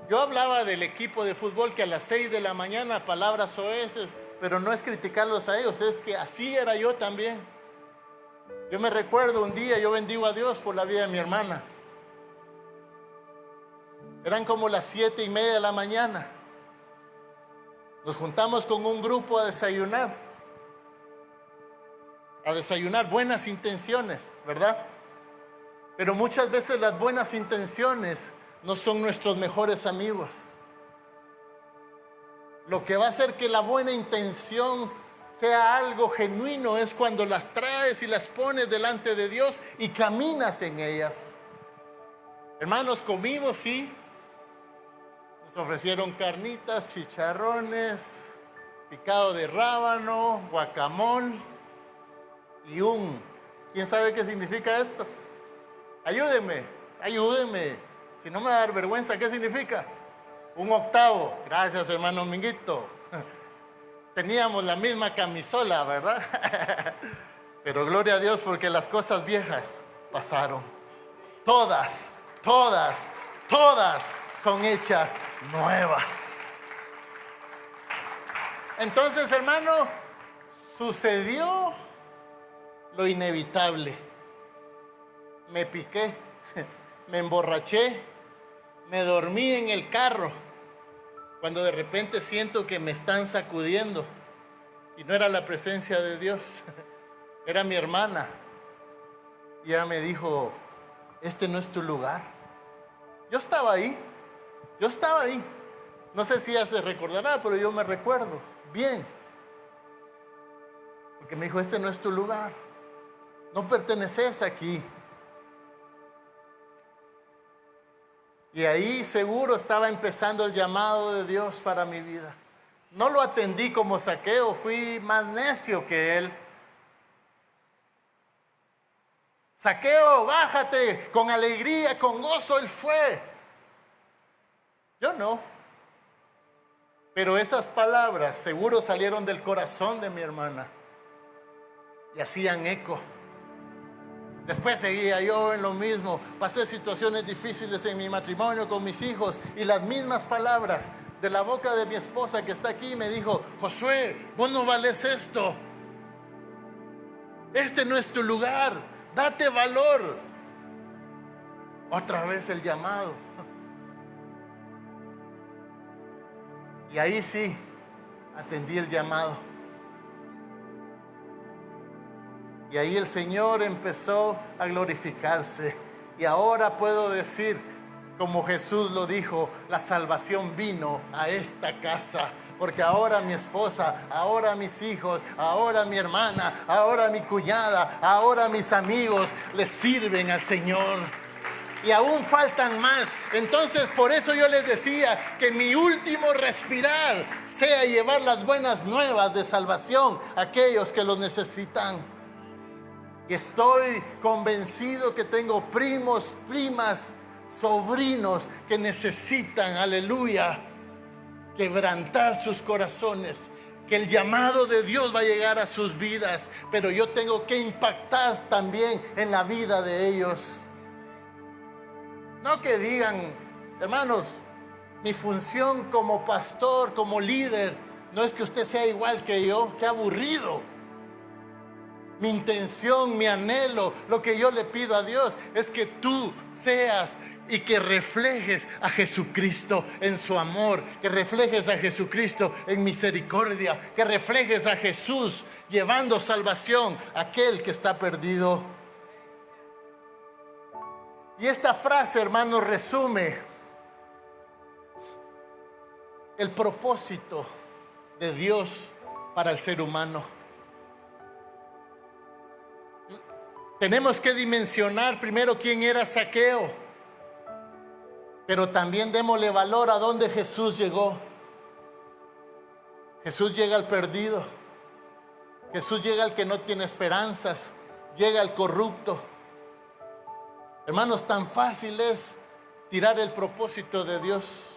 yo hablaba del equipo de fútbol que a las 6 de la mañana, palabras soeces, pero no es criticarlos a ellos, es que así era yo también. Yo me recuerdo un día, yo bendigo a Dios por la vida de mi hermana. Eran como las 7:30 de la mañana. Nos juntamos con un grupo a desayunar. Buenas intenciones, ¿verdad? Pero muchas veces las buenas intenciones no son nuestros mejores amigos. Lo que va a hacer que la buena intención sea algo genuino es cuando las traes y las pones delante de Dios y caminas en ellas. Hermanos, comimos, sí. Nos ofrecieron carnitas, chicharrones, picado de rábano, guacamole y ¿quién sabe qué significa esto? Ayúdeme. Si no me va a dar vergüenza, ¿qué significa? Un octavo. Gracias, hermano Minguito. Teníamos la misma camisola, ¿verdad? Pero gloria a Dios porque las cosas viejas pasaron. Todas son hechas nuevas. Entonces, hermano, sucedió lo inevitable. Me piqué, me emborraché, me dormí en el carro, cuando de repente siento que me están sacudiendo, y no era la presencia de Dios, era mi hermana. Y ella me dijo, este no es tu lugar. Yo estaba ahí. No sé si ella se recordará, pero yo me recuerdo bien. Porque me dijo, este no es tu lugar. No perteneces aquí. Y ahí seguro estaba empezando el llamado de Dios para mi vida. No lo atendí como Zaqueo, fui más necio que él. Zaqueo, bájate, con alegría, con gozo, él fue. Yo no. Pero esas palabras seguro salieron del corazón de mi hermana y hacían eco. Después seguía yo en lo mismo, pasé situaciones difíciles en mi matrimonio con mis hijos y las mismas palabras de la boca de mi esposa que está aquí me dijo, Josué, vos no vales esto. Este no es tu lugar, date valor. Otra vez el llamado. Y ahí sí, atendí el llamado. Y ahí el Señor empezó a glorificarse. Y ahora puedo decir, como Jesús lo dijo, la salvación vino a esta casa. Porque ahora mi esposa, ahora mis hijos, ahora mi hermana, ahora mi cuñada, ahora mis amigos le sirven al Señor. y aún faltan más. Entonces por eso yo les decía que mi último respirar sea llevar las buenas nuevas de salvación a aquellos que los necesitan. Y estoy convencido que tengo primos, primas, sobrinos que necesitan, aleluya, quebrantar sus corazones, que el llamado de Dios va a llegar a sus vidas, pero yo tengo que impactar también en la vida de ellos. No que digan, hermanos, mi función como pastor, como líder, no es que usted sea igual que yo. Qué aburrido. Mi intención, mi anhelo, lo que yo le pido a Dios es que tú seas y que reflejes a Jesucristo en su amor, que reflejes a Jesucristo en misericordia, que reflejes a Jesús llevando salvación a aquel que está perdido. Y esta frase, hermano, resume el propósito de Dios para el ser humano. Tenemos que dimensionar primero quién era Zaqueo, pero también démosle valor a dónde Jesús llegó. Jesús llega al perdido, Jesús llega al que no tiene esperanzas, llega al corrupto. Hermanos, tan fácil es tirar el propósito de Dios.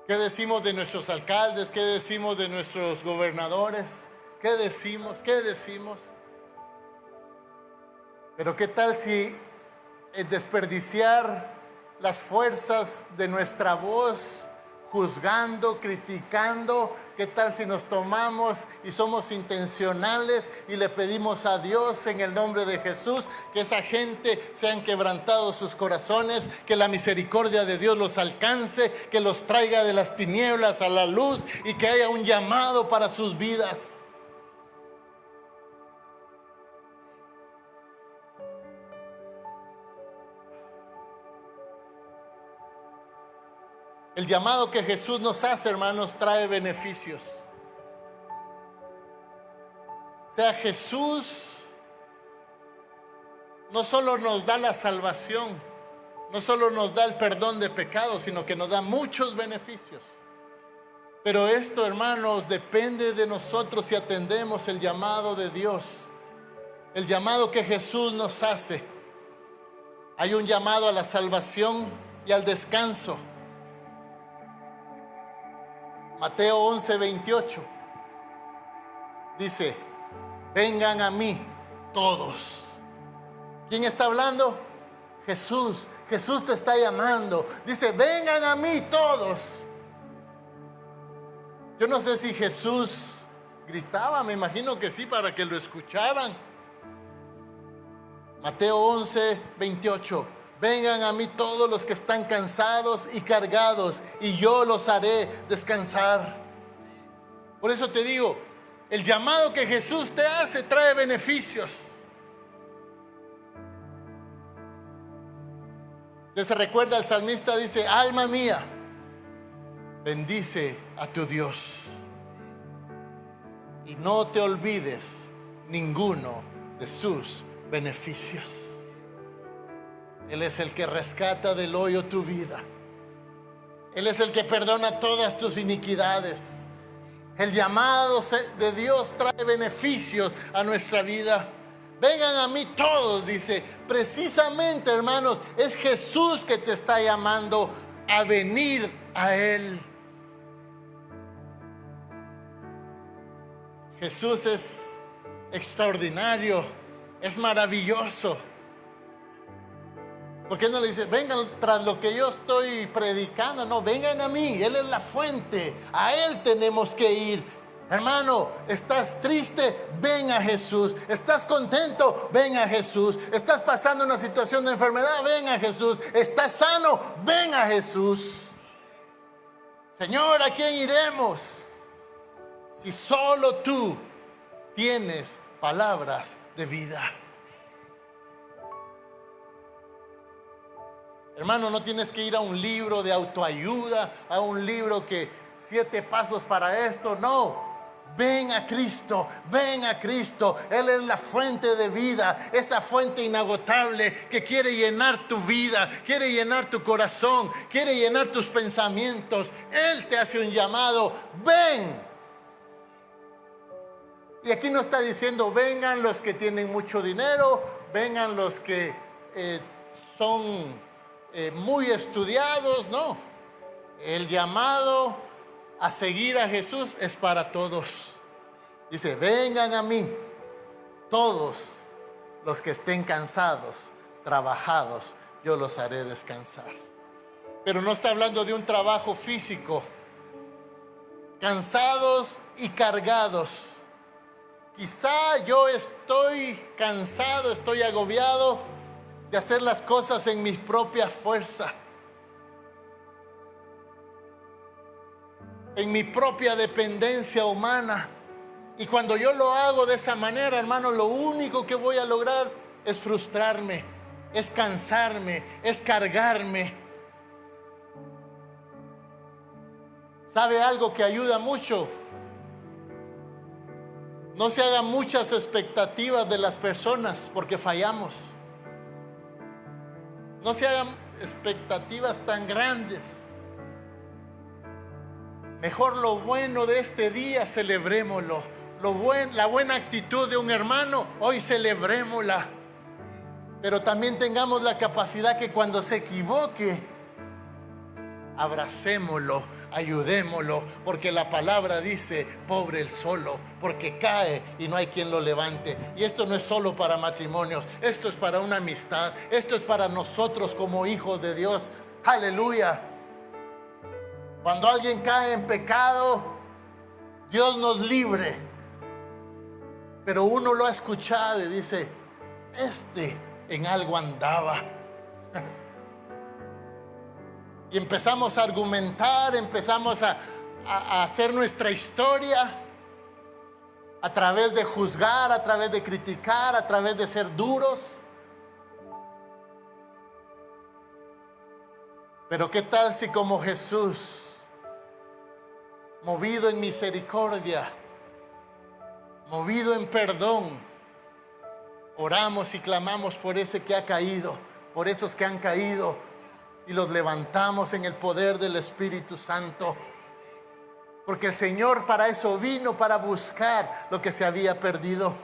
¿Qué decimos de nuestros alcaldes? ¿Qué decimos de nuestros gobernadores? ¿Qué decimos? ¿Qué decimos? Pero ¿qué tal si desperdiciar las fuerzas de nuestra voz juzgando, criticando? ¿Qué tal si nos tomamos y somos intencionales y le pedimos a Dios en el nombre de Jesús que esa gente sean quebrantados sus corazones, que la misericordia de Dios los alcance, que los traiga de las tinieblas a la luz y que haya un llamado para sus vidas? El llamado que Jesús nos hace, hermanos, trae beneficios. O sea, Jesús no solo nos da la salvación, no solo nos da el perdón de pecados, sino que nos da muchos beneficios. Pero esto, hermanos, depende de nosotros si atendemos el llamado de Dios, el llamado que Jesús nos hace. Hay un llamado a la salvación y al descanso. Mateo 11:28 dice: vengan a mí todos. ¿Quién está hablando? Jesús. Jesús te está llamando. Dice: vengan a mí todos. Yo no sé si Jesús gritaba, me imagino que sí, para que lo escucharan. Mateo 11:28. Vengan a mí todos los que están cansados y cargados, y yo los haré descansar. Por eso te digo, el llamado que Jesús te hace trae beneficios. Se recuerda, el salmista dice: alma mía, bendice a tu Dios, y no te olvides ninguno de sus beneficios. Él es el que rescata del hoyo tu vida. Él es el que perdona todas tus iniquidades. El llamado de Dios trae beneficios a nuestra vida. Vengan a mí todos, dice. Precisamente, hermanos, es Jesús que te está llamando a venir a Él. Jesús es extraordinario, es maravilloso. ¿Por qué no le dice: vengan tras lo que yo estoy predicando? No, vengan a mí, Él es la fuente, a Él tenemos que ir. Hermano, ¿estás triste? Ven a Jesús. ¿Estás contento? Ven a Jesús. ¿Estás pasando una situación de enfermedad? Ven a Jesús. ¿Estás sano? Ven a Jesús. Señor, ¿a quién iremos? Si solo tú tienes palabras de vida. Hermano, no tienes que ir a un libro de autoayuda, a un libro que 7 pasos para esto. No, Ven a Cristo, ven a Cristo. Él es la fuente de vida, esa fuente inagotable que quiere llenar tu vida, quiere llenar tu corazón, quiere llenar tus pensamientos. Él te hace un llamado, ven. Y aquí no está diciendo vengan los que tienen mucho dinero, vengan los que son muy estudiados, no. El llamado a seguir a Jesús es para todos. Dice, vengan a mí, todos los que estén cansados, trabajados, yo los haré descansar. Pero no está hablando de un trabajo físico. Cansados y cargados. Quizá yo estoy cansado, estoy agobiado de hacer las cosas en mi propia fuerza, en mi propia dependencia humana. Y cuando yo lo hago de esa manera, hermano, lo único que voy a lograr es frustrarme, es cansarme, es cargarme. ¿Sabe algo que ayuda mucho? No se hagan muchas expectativas de las personas porque fallamos. No se hagan expectativas tan grandes. Mejor lo bueno de este día, celebrémoslo. La buena actitud de un hermano, hoy celebrémosla. Pero también tengamos la capacidad que cuando se equivoque, abracémoslo, ayudémoslo, porque la palabra dice, pobre el solo, porque cae y no hay quien lo levante. Y esto no es solo para matrimonios, esto es para una amistad, esto es para nosotros como hijos de Dios. Aleluya. Cuando alguien cae en pecado, Dios nos libre. Pero uno lo ha escuchado y dice, en algo andaba. Y empezamos a argumentar, empezamos a hacer nuestra historia a través de juzgar, a través de criticar, a través de ser duros. Pero ¿qué tal si como Jesús, movido en misericordia, movido en perdón, oramos y clamamos por ese que ha caído, por esos que han caído, y los levantamos en el poder del Espíritu Santo? Porque el Señor para eso vino, para buscar lo que se había perdido.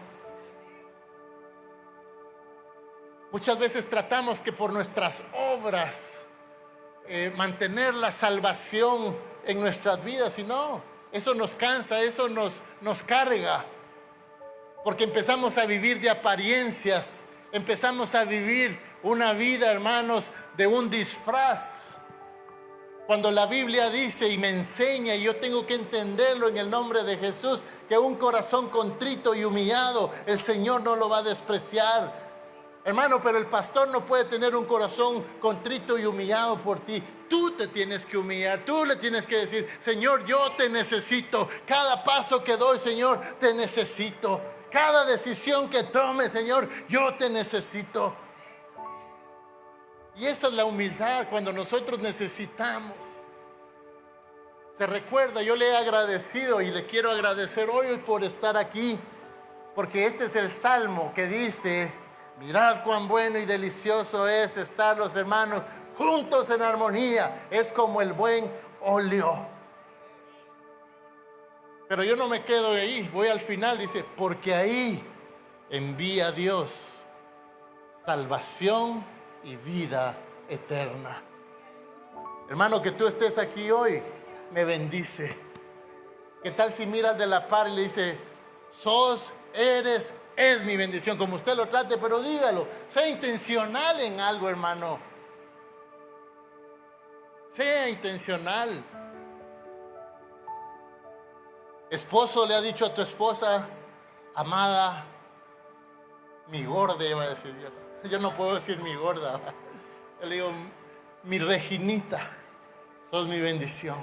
Muchas veces tratamos que por nuestras obras mantener la salvación en nuestras vidas, y no, eso nos cansa, eso nos carga. Porque empezamos a vivir de apariencias, empezamos a vivir una vida, hermanos, de un disfraz. Cuando la Biblia dice y me enseña, y yo tengo que entenderlo en el nombre de Jesús, que un corazón contrito y humillado, el Señor no lo va a despreciar. Hermano, pero el pastor no puede tener un corazón contrito y humillado por ti. Tú te tienes que humillar, tú le tienes que decir, Señor, yo te necesito. Cada paso que doy, Señor, te necesito. Cada decisión que tome, Señor, yo te necesito. Y esa es la humildad cuando nosotros necesitamos. Se recuerda, yo le he agradecido y le quiero agradecer hoy por estar aquí, porque este es el salmo que dice, mirad cuán bueno y delicioso es estar los hermanos juntos en armonía, es como el buen óleo. Pero yo no me quedo ahí, voy al final, dice, porque ahí envía Dios salvación y vida eterna. Hermano, que tú estés aquí hoy me bendice. ¿Qué tal si miras de la par y le dice, es mi bendición? Como usted lo trate, pero dígalo, sea intencional en algo, hermano. Sea intencional. Esposo le ha dicho a tu esposa, amada, mi gorda, iba a decir yo. Yo no puedo decir mi gorda. Yo le digo, mi Reginita, sos mi bendición.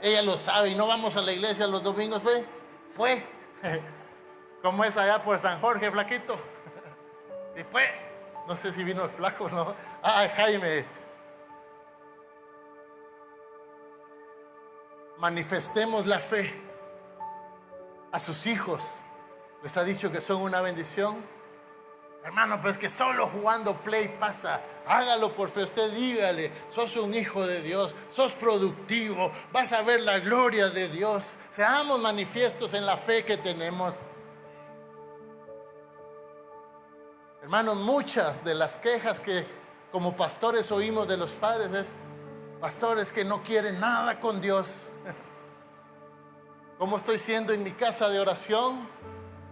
Ella lo sabe y no vamos a la iglesia los domingos, ¿ve? Pues, como es allá por San Jorge, flaquito. Y pues, no sé si vino el flaco, ¿no? Jaime. manifestemos la fe. A sus hijos les ha dicho que son una bendición. Hermano, pues que solo jugando play pasa. Hágalo por fe. Usted dígale, sos un hijo de Dios, sos productivo, vas a ver la gloria de Dios. Seamos manifiestos en la fe que tenemos. Hermanos, muchas de las quejas que como pastores oímos de los padres es: pastores que no quieren nada con Dios. ¿Cómo estoy siendo en mi casa de oración?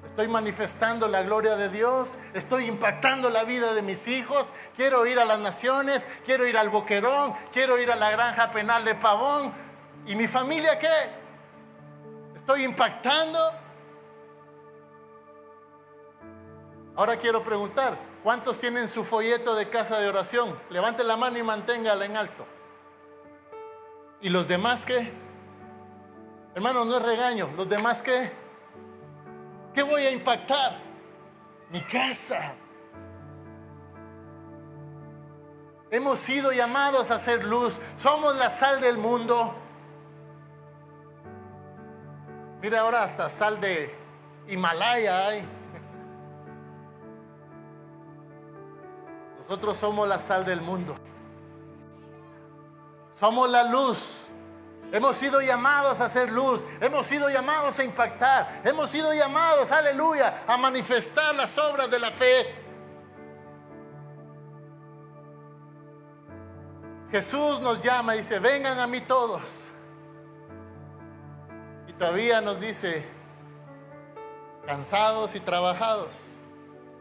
¿Estoy manifestando la gloria de Dios? ¿Estoy impactando la vida de mis hijos? Quiero ir a las naciones, quiero ir al Boquerón, quiero ir a la granja penal de Pavón. ¿Y mi familia qué? ¿Estoy impactando? Ahora quiero preguntar, ¿cuántos tienen su folleto de casa de oración? Levante la mano y manténgala en alto. ¿Y los demás qué? Hermano, no es regaño. ¿Los demás qué? ¿Qué voy a impactar? Mi casa. Hemos sido llamados a hacer luz. Somos la sal del mundo. Mira, ahora hasta sal de Himalaya hay. Nosotros somos la sal del mundo. Somos la luz. Hemos sido llamados a hacer luz. Hemos sido llamados a impactar. Hemos sido llamados, aleluya, a manifestar las obras de la fe. Jesús nos llama y dice: vengan a mí todos. Y todavía nos dice: cansados y trabajados.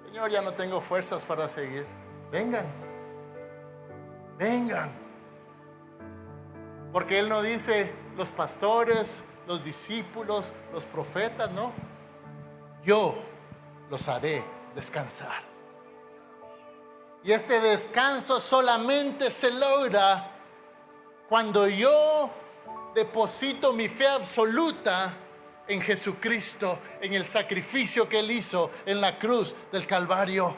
Señor, ya no tengo fuerzas para seguir. Vengan. Vengan. Porque Él no dice los pastores, los discípulos, los profetas, no. Yo los haré descansar. Y este descanso solamente se logra cuando yo deposito mi fe absoluta en Jesucristo, en el sacrificio que Él hizo en la cruz del Calvario.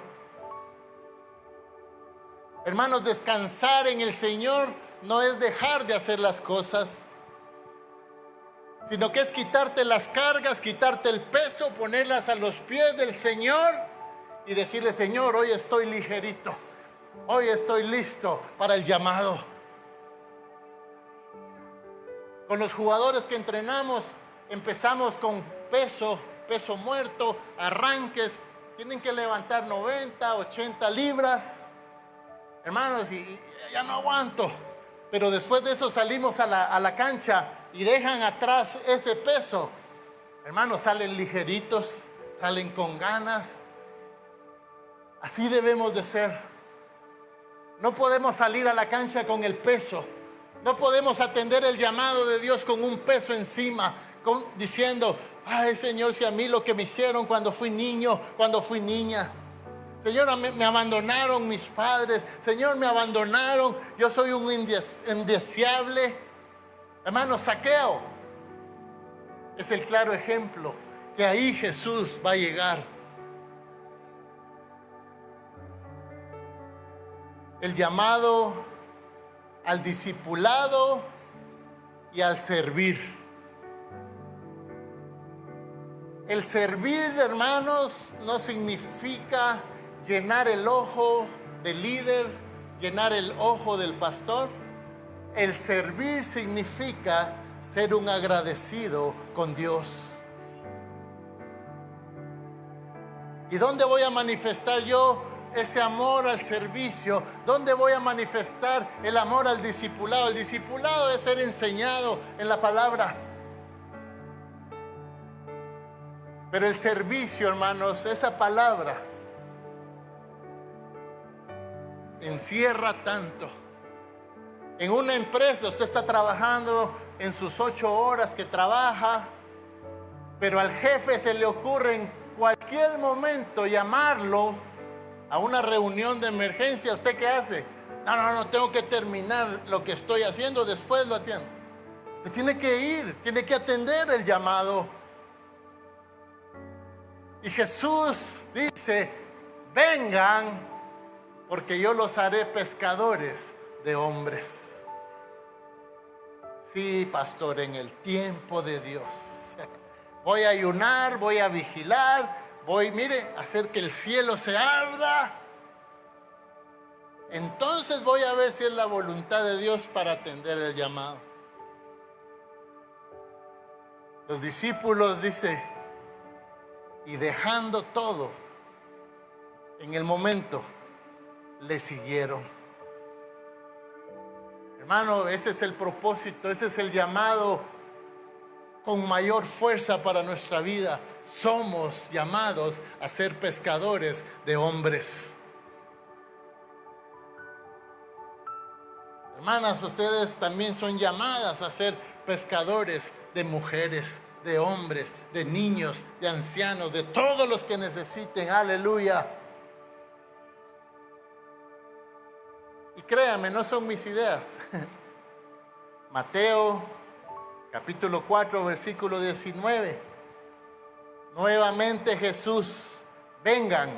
Hermanos, descansar en el Señor no es dejar de hacer las cosas, sino que es quitarte las cargas, quitarte el peso, ponerlas a los pies del Señor y decirle: Señor, hoy estoy ligerito, hoy estoy listo para el llamado. Con los jugadores que entrenamos, empezamos con peso muerto, arranques, tienen que levantar 90, 80 libras. Hermanos, y ya no aguanto. Pero después de eso salimos a la cancha y dejan atrás ese peso. Hermanos, salen ligeritos, salen con ganas. Así debemos de ser. No podemos salir a la cancha con el peso. No podemos atender el llamado de Dios con un peso encima, diciendo: ay, Señor, si a mí lo que me hicieron cuando fui niño, cuando fui niña. Señor, me abandonaron mis padres. Señor, me abandonaron. Yo soy un indeseable. Hermano, Zaqueo es el claro ejemplo que ahí Jesús va a llegar. El llamado al discipulado y al servir. El servir, hermanos, no significa llenar el ojo del líder, llenar el ojo del pastor. El servir significa ser un agradecido con Dios. ¿Y dónde voy a manifestar yo ese amor al servicio? ¿Dónde voy a manifestar el amor al discipulado? El discipulado es ser enseñado en la palabra. Pero el servicio, hermanos, esa palabra encierra tanto. En una empresa usted está trabajando en sus 8 horas que trabaja, pero al jefe se le ocurre en cualquier momento llamarlo a una reunión de emergencia. ¿Usted qué hace? No, tengo que terminar lo que estoy haciendo, después lo atiendo. Usted tiene que ir, tiene que atender el llamado. Y Jesús dice: vengan, porque yo los haré pescadores de hombres. Sí, pastor, en el tiempo de Dios. Voy a ayunar, voy a vigilar, mire, a hacer que el cielo se abra. Entonces voy a ver si es la voluntad de Dios para atender el llamado. Los discípulos, dice, y dejando todo, en el momento, le siguieron. Hermano, ese es el propósito, ese es el llamado con mayor fuerza para nuestra vida. Somos llamados a ser pescadores de hombres. Hermanas, ustedes también son llamadas a ser pescadores de mujeres, de hombres, de niños, de ancianos, de todos los que necesiten. Aleluya. Y créame, no son mis ideas. Mateo capítulo 4, versículo 19. Nuevamente Jesús, vengan,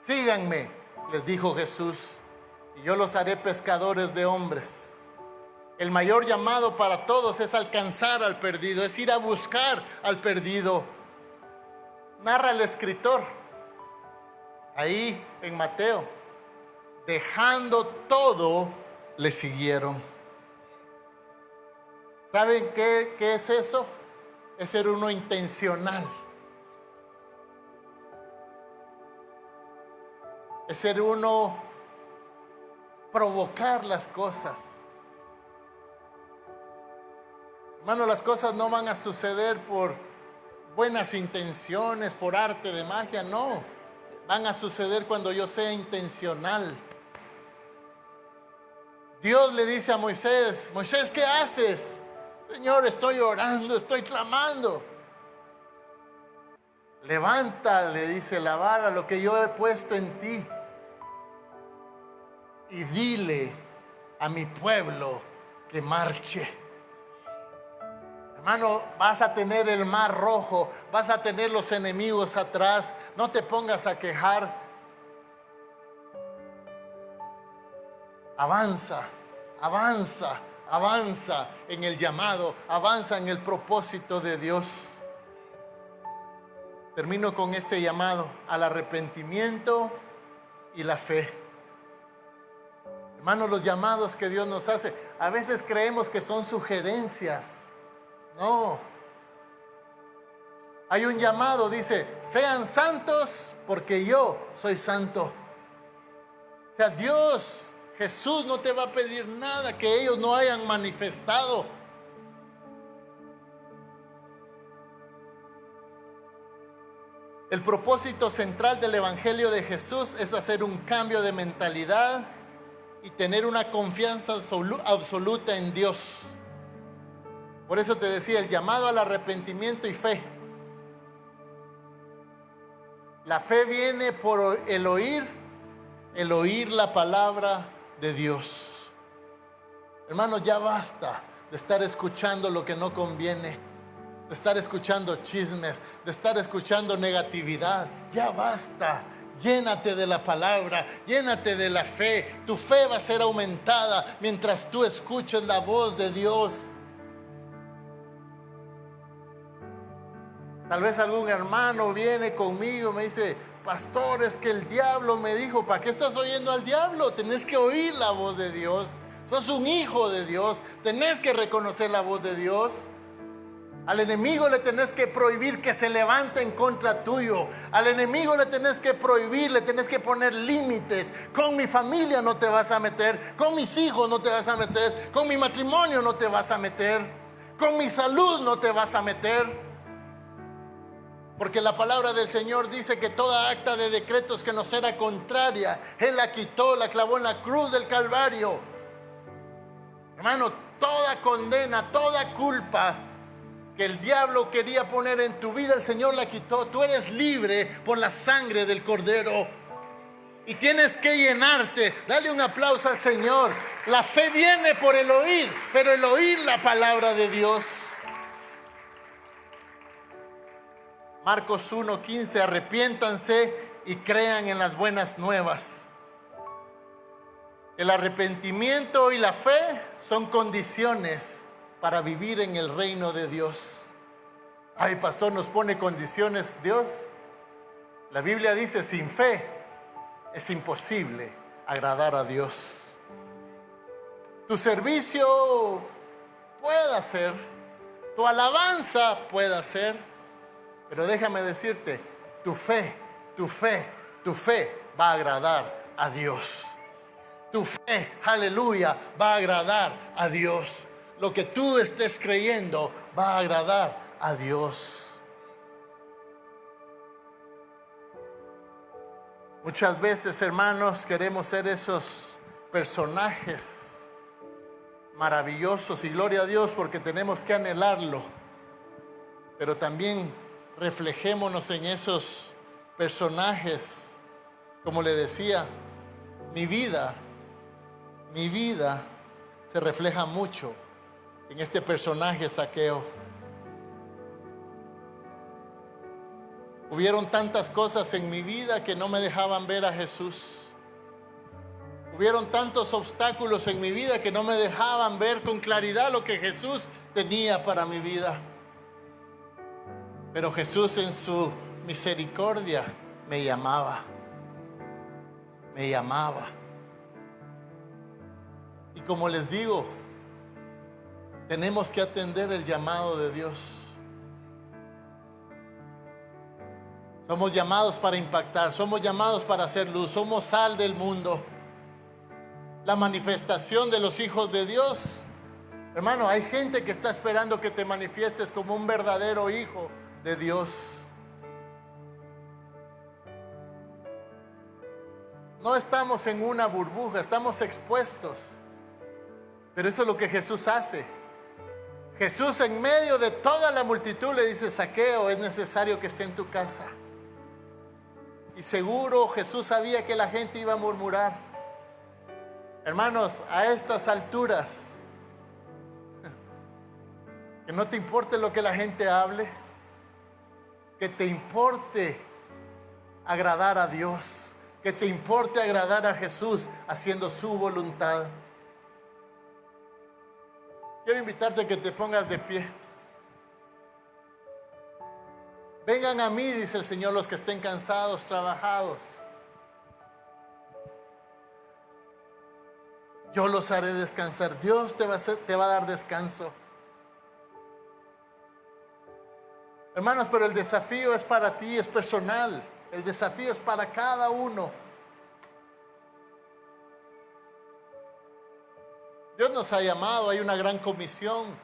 síganme, les dijo Jesús, y yo los haré pescadores de hombres. El mayor llamado para todos es alcanzar al perdido, es ir a buscar al perdido. Narra el escritor ahí en Mateo, dejando todo, le siguieron. ¿Saben qué es eso? Es ser uno intencional. Es ser uno provocar las cosas. Hermano, las cosas no van a suceder por buenas intenciones, por arte de magia, no. Van a suceder cuando yo sea intencional. Dios le dice a Moisés, Moisés, ¿qué haces? Señor, estoy orando, estoy clamando. Levanta, le dice, la vara, lo que yo he puesto en ti. Y dile a mi pueblo que marche. Hermano, vas a tener el mar rojo, vas a tener los enemigos atrás. No te pongas a quejar. Avanza, avanza, avanza en el llamado, avanza en el propósito de Dios. Termino con este llamado al arrepentimiento y la fe. Hermanos, los llamados que Dios nos hace, a veces creemos que son sugerencias. No. Hay un llamado, dice, sean santos porque yo soy santo. O sea, Dios, Jesús no te va a pedir nada que ellos no hayan manifestado. El propósito central del Evangelio de Jesús es hacer un cambio de mentalidad y tener una confianza absoluta en Dios. Por eso te decía, el llamado al arrepentimiento y fe. La fe viene por el oír la palabra de Dios. Hermanos, ya basta de estar escuchando lo que no conviene, de estar escuchando chismes, de estar escuchando negatividad. Ya basta. Llénate de la palabra, llénate de la fe. Tu fe va a ser aumentada mientras tú escuches la voz de Dios. Tal vez algún hermano viene conmigo y me dice, pastor, es que el diablo me dijo. ¿Para qué estás oyendo al diablo? Tenés que oír la voz de Dios. Sos un hijo de Dios, tenés que reconocer la voz de Dios. Al enemigo le tenés que prohibir que se levante en contra tuyo. Al enemigo le tenés que prohibir, le tenés que poner límites. Con mi familia no te vas a meter, con mis hijos no te vas a meter, con mi matrimonio no te vas a meter, con mi salud no te vas a meter. Porque la palabra del Señor dice que toda acta de decretos que nos era contraria, Él la quitó, la clavó en la cruz del Calvario. Hermano, toda condena, toda culpa que el diablo quería poner en tu vida, el Señor la quitó. Tú eres libre por la sangre del Cordero. Y tienes que llenarte. Dale un aplauso al Señor. La fe viene por el oír, pero el oír la palabra de Dios. Marcos 1:15, arrepiéntanse y crean en las buenas nuevas. El arrepentimiento y la fe son condiciones para vivir en el reino de Dios. Ay, pastor, nos pone condiciones Dios. La Biblia dice, sin fe es imposible agradar a Dios. Tu servicio puede ser, tu alabanza puede ser, pero déjame decirte, tu fe va a agradar a Dios. Tu fe, aleluya, va a agradar a Dios. Lo que tú estés creyendo va a agradar a Dios. Muchas veces, hermanos, queremos ser esos personajes maravillosos y gloria a Dios porque tenemos que anhelarlo. Pero también reflejémonos en esos personajes. Como le decía, mi vida se refleja mucho en este personaje Zaqueo. Hubieron tantas cosas en mi vida que no me dejaban ver a Jesús. Hubieron tantos obstáculos en mi vida que no me dejaban ver con claridad lo que Jesús tenía para mi vida. Pero Jesús en su misericordia me llamaba. Y como les digo, tenemos que atender el llamado de Dios. Somos llamados para impactar, somos llamados para hacer luz, somos sal del mundo. La manifestación de los hijos de Dios. Hermano, hay gente que está esperando que te manifiestes como un verdadero hijo de Dios. No estamos en una burbuja, estamos expuestos. Pero eso es lo que Jesús hace. Jesús en medio de toda la multitud le dice, Zaqueo, es necesario que esté en tu casa. Y seguro Jesús sabía que la gente iba a murmurar. Hermanos, a estas alturas, que no te importe lo que la gente hable, que te importe agradar a Dios, que te importe agradar a Jesús haciendo su voluntad. Quiero invitarte a que te pongas de pie. Vengan a mí, dice el Señor, los que estén cansados, trabajados. Yo los haré descansar. Dios te va a dar descanso. Hermanos, pero el desafío es para ti, es personal. El desafío es para cada uno. Dios nos ha llamado, hay una gran comisión,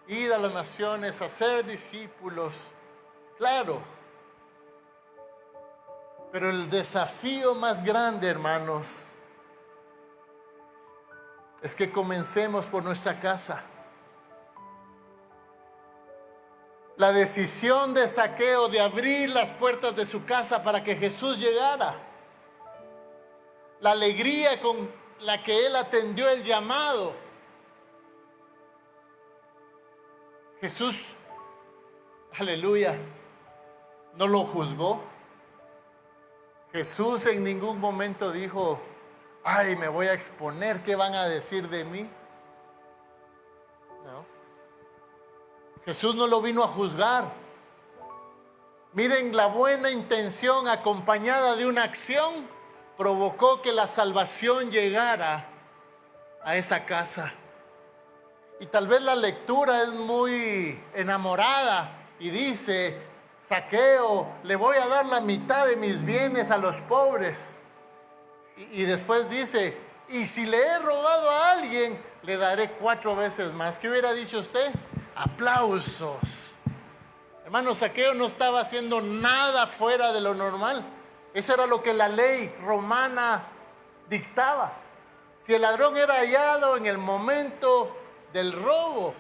ir a las naciones, hacer discípulos. Claro, pero el desafío más grande, hermanos, es que comencemos por nuestra casa. La decisión de Zaqueo de abrir las puertas de su casa para que Jesús llegara. La alegría con la que él atendió el llamado. Jesús, aleluya, no lo juzgó. Jesús en ningún momento dijo, ay, me voy a exponer, ¿qué van a decir de mí? No. Jesús no lo vino a juzgar. Miren, la buena intención acompañada de una acción provocó que la salvación llegara a esa casa. Y tal vez la lectura es muy enamorada y dice, Zaqueo, le voy a dar la mitad de mis bienes a los pobres. Y después dice, y si le he robado a alguien, le daré 4 veces más. ¿Qué hubiera dicho usted? Aplausos. Hermano, Zaqueo no estaba haciendo nada fuera de lo normal. Eso era lo que la ley romana dictaba. Si el ladrón era hallado en el momento del robo,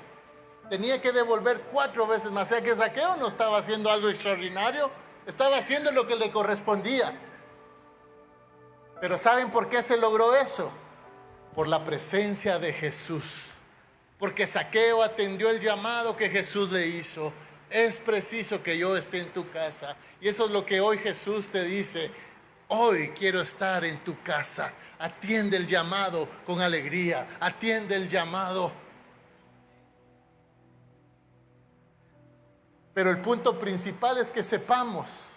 tenía que devolver 4 veces más. O sea que Zaqueo no estaba haciendo algo extraordinario, estaba haciendo lo que le correspondía. Pero ¿saben por qué se logró eso? Por la presencia de Jesús. Porque Zaqueo atendió el llamado que Jesús le hizo. Es preciso que yo esté en tu casa. Y eso es lo que hoy Jesús te dice. Hoy quiero estar en tu casa. Atiende el llamado con alegría. Atiende el llamado. Pero el punto principal es que sepamos,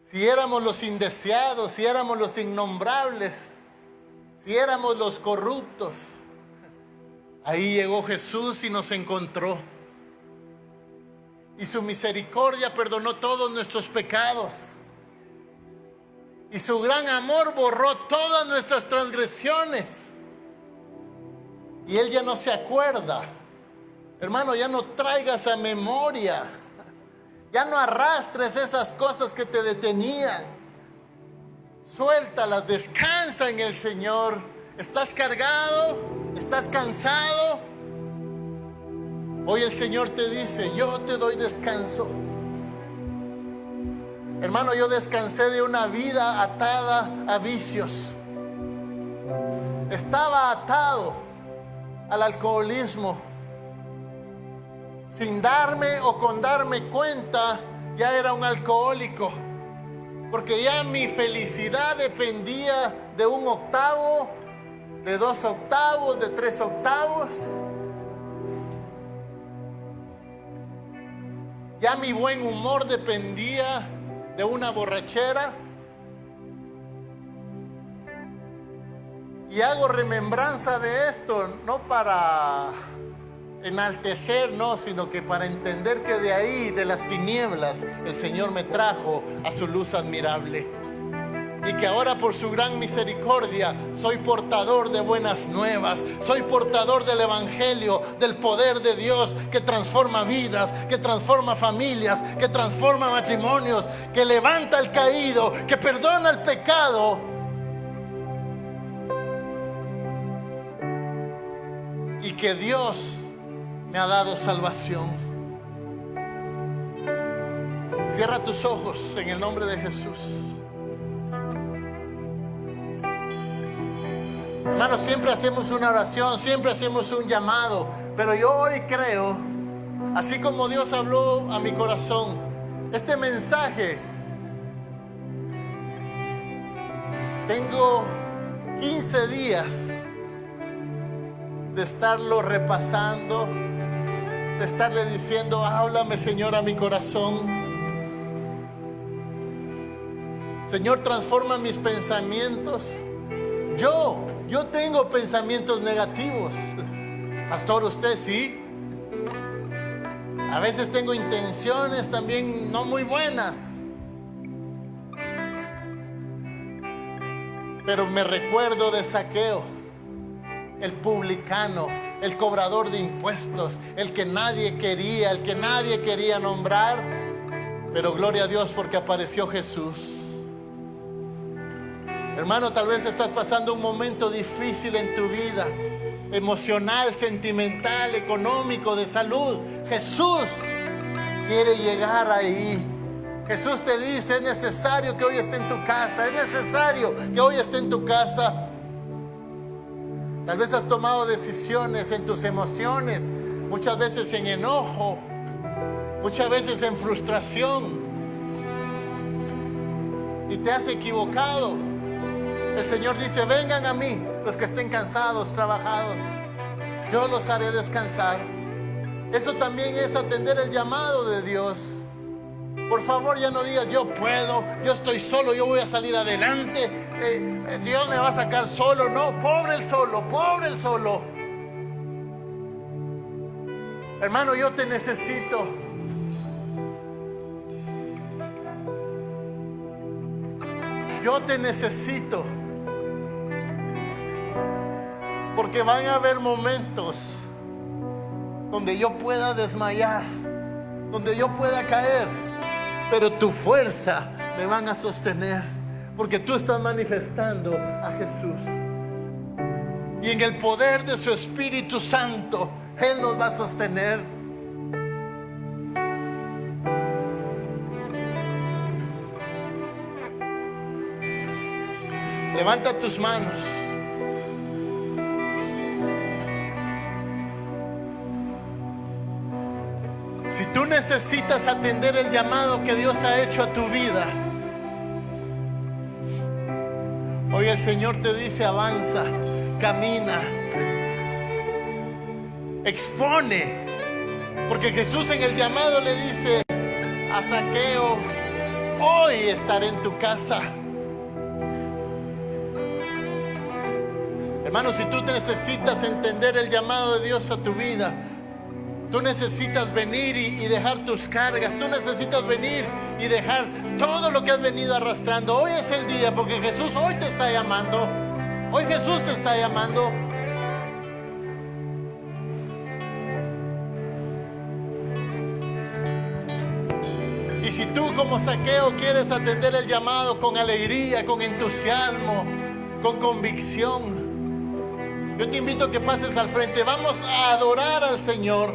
si éramos los indeseados, si éramos los innombrables, si éramos los corruptos, ahí llegó Jesús y nos encontró. Y su misericordia perdonó todos nuestros pecados. Y su gran amor borró todas nuestras transgresiones. Y Él ya no se acuerda. Hermano, ya no traigas a memoria. Ya no arrastres esas cosas que te detenían. Suéltalas, descansa en el Señor. ¿Estás cargado? ¿Estás cansado? Hoy el Señor te dice, yo te doy descanso. Hermano, yo descansé de una vida atada a vicios. Estaba atado al alcoholismo. Sin darme o con darme cuenta, ya era un alcohólico. Porque ya mi felicidad dependía de 1/8, de 2/8, de 3/8. Ya mi buen humor dependía de una borrachera. Y hago remembranza de esto, no para enaltecer, no, sino que para entender que de ahí, de las tinieblas, el Señor me trajo a su luz admirable. Y que ahora por su gran misericordia soy portador de buenas nuevas, soy portador del evangelio, del poder de Dios que transforma vidas, que transforma familias, que transforma matrimonios, que levanta al caído, que perdona el pecado. Y que Dios me ha dado salvación. Cierra tus ojos en el nombre de Jesús. Hermanos, siempre hacemos una oración, siempre hacemos un llamado, pero yo hoy creo, así como Dios habló a mi corazón, este mensaje, tengo 15 días de estarlo repasando, de estarle diciendo, háblame, Señor, a mi corazón. Señor, transforma mis pensamientos. Yo tengo pensamientos negativos. Pastor, usted sí. A veces tengo intenciones también no muy buenas. Pero me recuerdo de Zaqueo, el publicano, el cobrador de impuestos, el que nadie quería nombrar. Pero gloria a Dios porque apareció Jesús. Hermano, tal vez estás pasando un momento difícil en tu vida, emocional, sentimental, económico, de salud. Jesús quiere llegar ahí. Jesús te dice, es necesario que hoy esté en tu casa, es necesario que hoy esté en tu casa. Tal vez has tomado decisiones en tus emociones, muchas veces en enojo, muchas veces en frustración, y te has equivocado. El Señor dice, vengan a mí los que estén cansados, trabajados, yo los haré descansar. Eso también es atender el llamado de Dios. Por favor, ya no digas, yo puedo, yo estoy solo, yo voy a salir adelante, Dios me va a sacar solo. No, pobre el solo, pobre el solo. Hermano, yo te necesito. Yo te necesito. Porque van a haber momentos donde yo pueda desmayar, donde yo pueda caer, pero tu fuerza me van a sostener, porque tú estás manifestando a Jesús. Y en el poder de su Espíritu Santo, Él nos va a sostener. Levanta tus manos. Si tú necesitas atender el llamado que Dios ha hecho a tu vida, hoy el Señor te dice, avanza, camina. expone. Porque Jesús en el llamado le dice a Zaqueo: hoy estaré en tu casa. Hermano, si tú necesitas entender el llamado de Dios a tu vida, tú necesitas venir y dejar tus cargas. Tú necesitas venir y dejar todo lo que has venido arrastrando. Hoy es el día, porque Jesús hoy te está llamando. Hoy Jesús te está llamando. Y si tú como Zaqueo quieres atender el llamado con alegría, con entusiasmo, con convicción, yo te invito a que pases al frente. Vamos a adorar al Señor.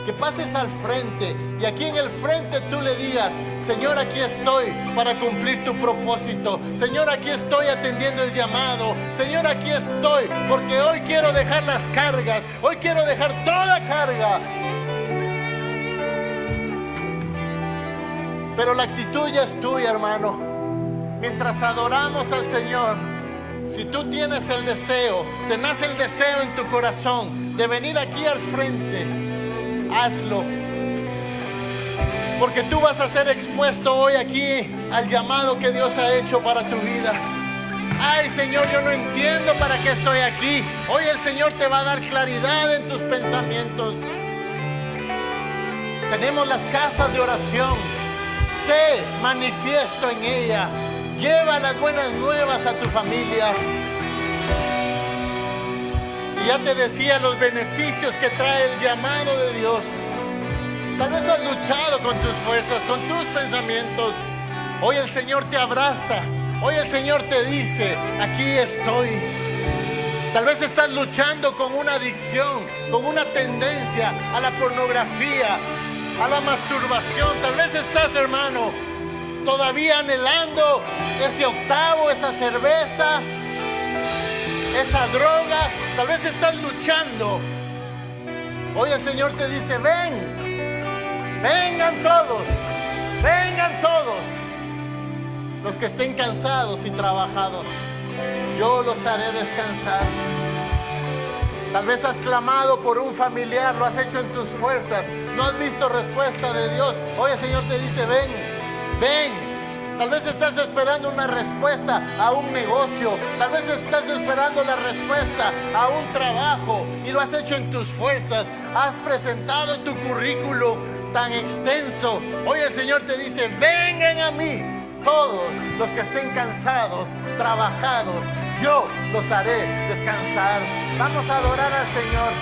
Que pases al frente y aquí en el frente tú le digas: Señor, aquí estoy para cumplir tu propósito. Señor, aquí estoy atendiendo el llamado. Señor, aquí estoy porque hoy quiero dejar las cargas. Hoy quiero dejar toda carga. Pero la actitud ya es tuya, hermano. Mientras adoramos al Señor, si tú tienes el deseo, te nace el deseo en tu corazón de venir aquí al frente, hazlo. Porque tú vas a ser expuesto hoy aquí al llamado que Dios ha hecho para tu vida. Ay, Señor, yo no entiendo para qué estoy aquí. Hoy el Señor te va a dar claridad en tus pensamientos. Tenemos las casas de oración. Sé manifiesto en ella. Lleva las buenas nuevas a tu familia. Y ya te decía los beneficios que trae el llamado de Dios. Tal vez has luchado con tus fuerzas, con tus pensamientos. Hoy el Señor te abraza. Hoy el Señor te dice: aquí estoy. Tal vez estás luchando con una adicción, con una tendencia a la pornografía, a la masturbación. Tal vez estás, hermano, todavía anhelando ese octavo, esa cerveza, esa droga. Tal vez estás luchando. Hoy el Señor te dice: vengan todos los que estén cansados y trabajados, yo los haré descansar. Tal vez has clamado por un familiar, lo has hecho en tus fuerzas, no has visto respuesta de Dios. Hoy el Señor te dice: ven. Tal vez estás esperando una respuesta a un negocio. Tal vez estás esperando la respuesta a un trabajo y lo has hecho en tus fuerzas. Has presentado tu currículum tan extenso. Hoy el Señor te dice: vengan a mí todos los que estén cansados, trabajados. Yo los haré descansar. Vamos a adorar al Señor.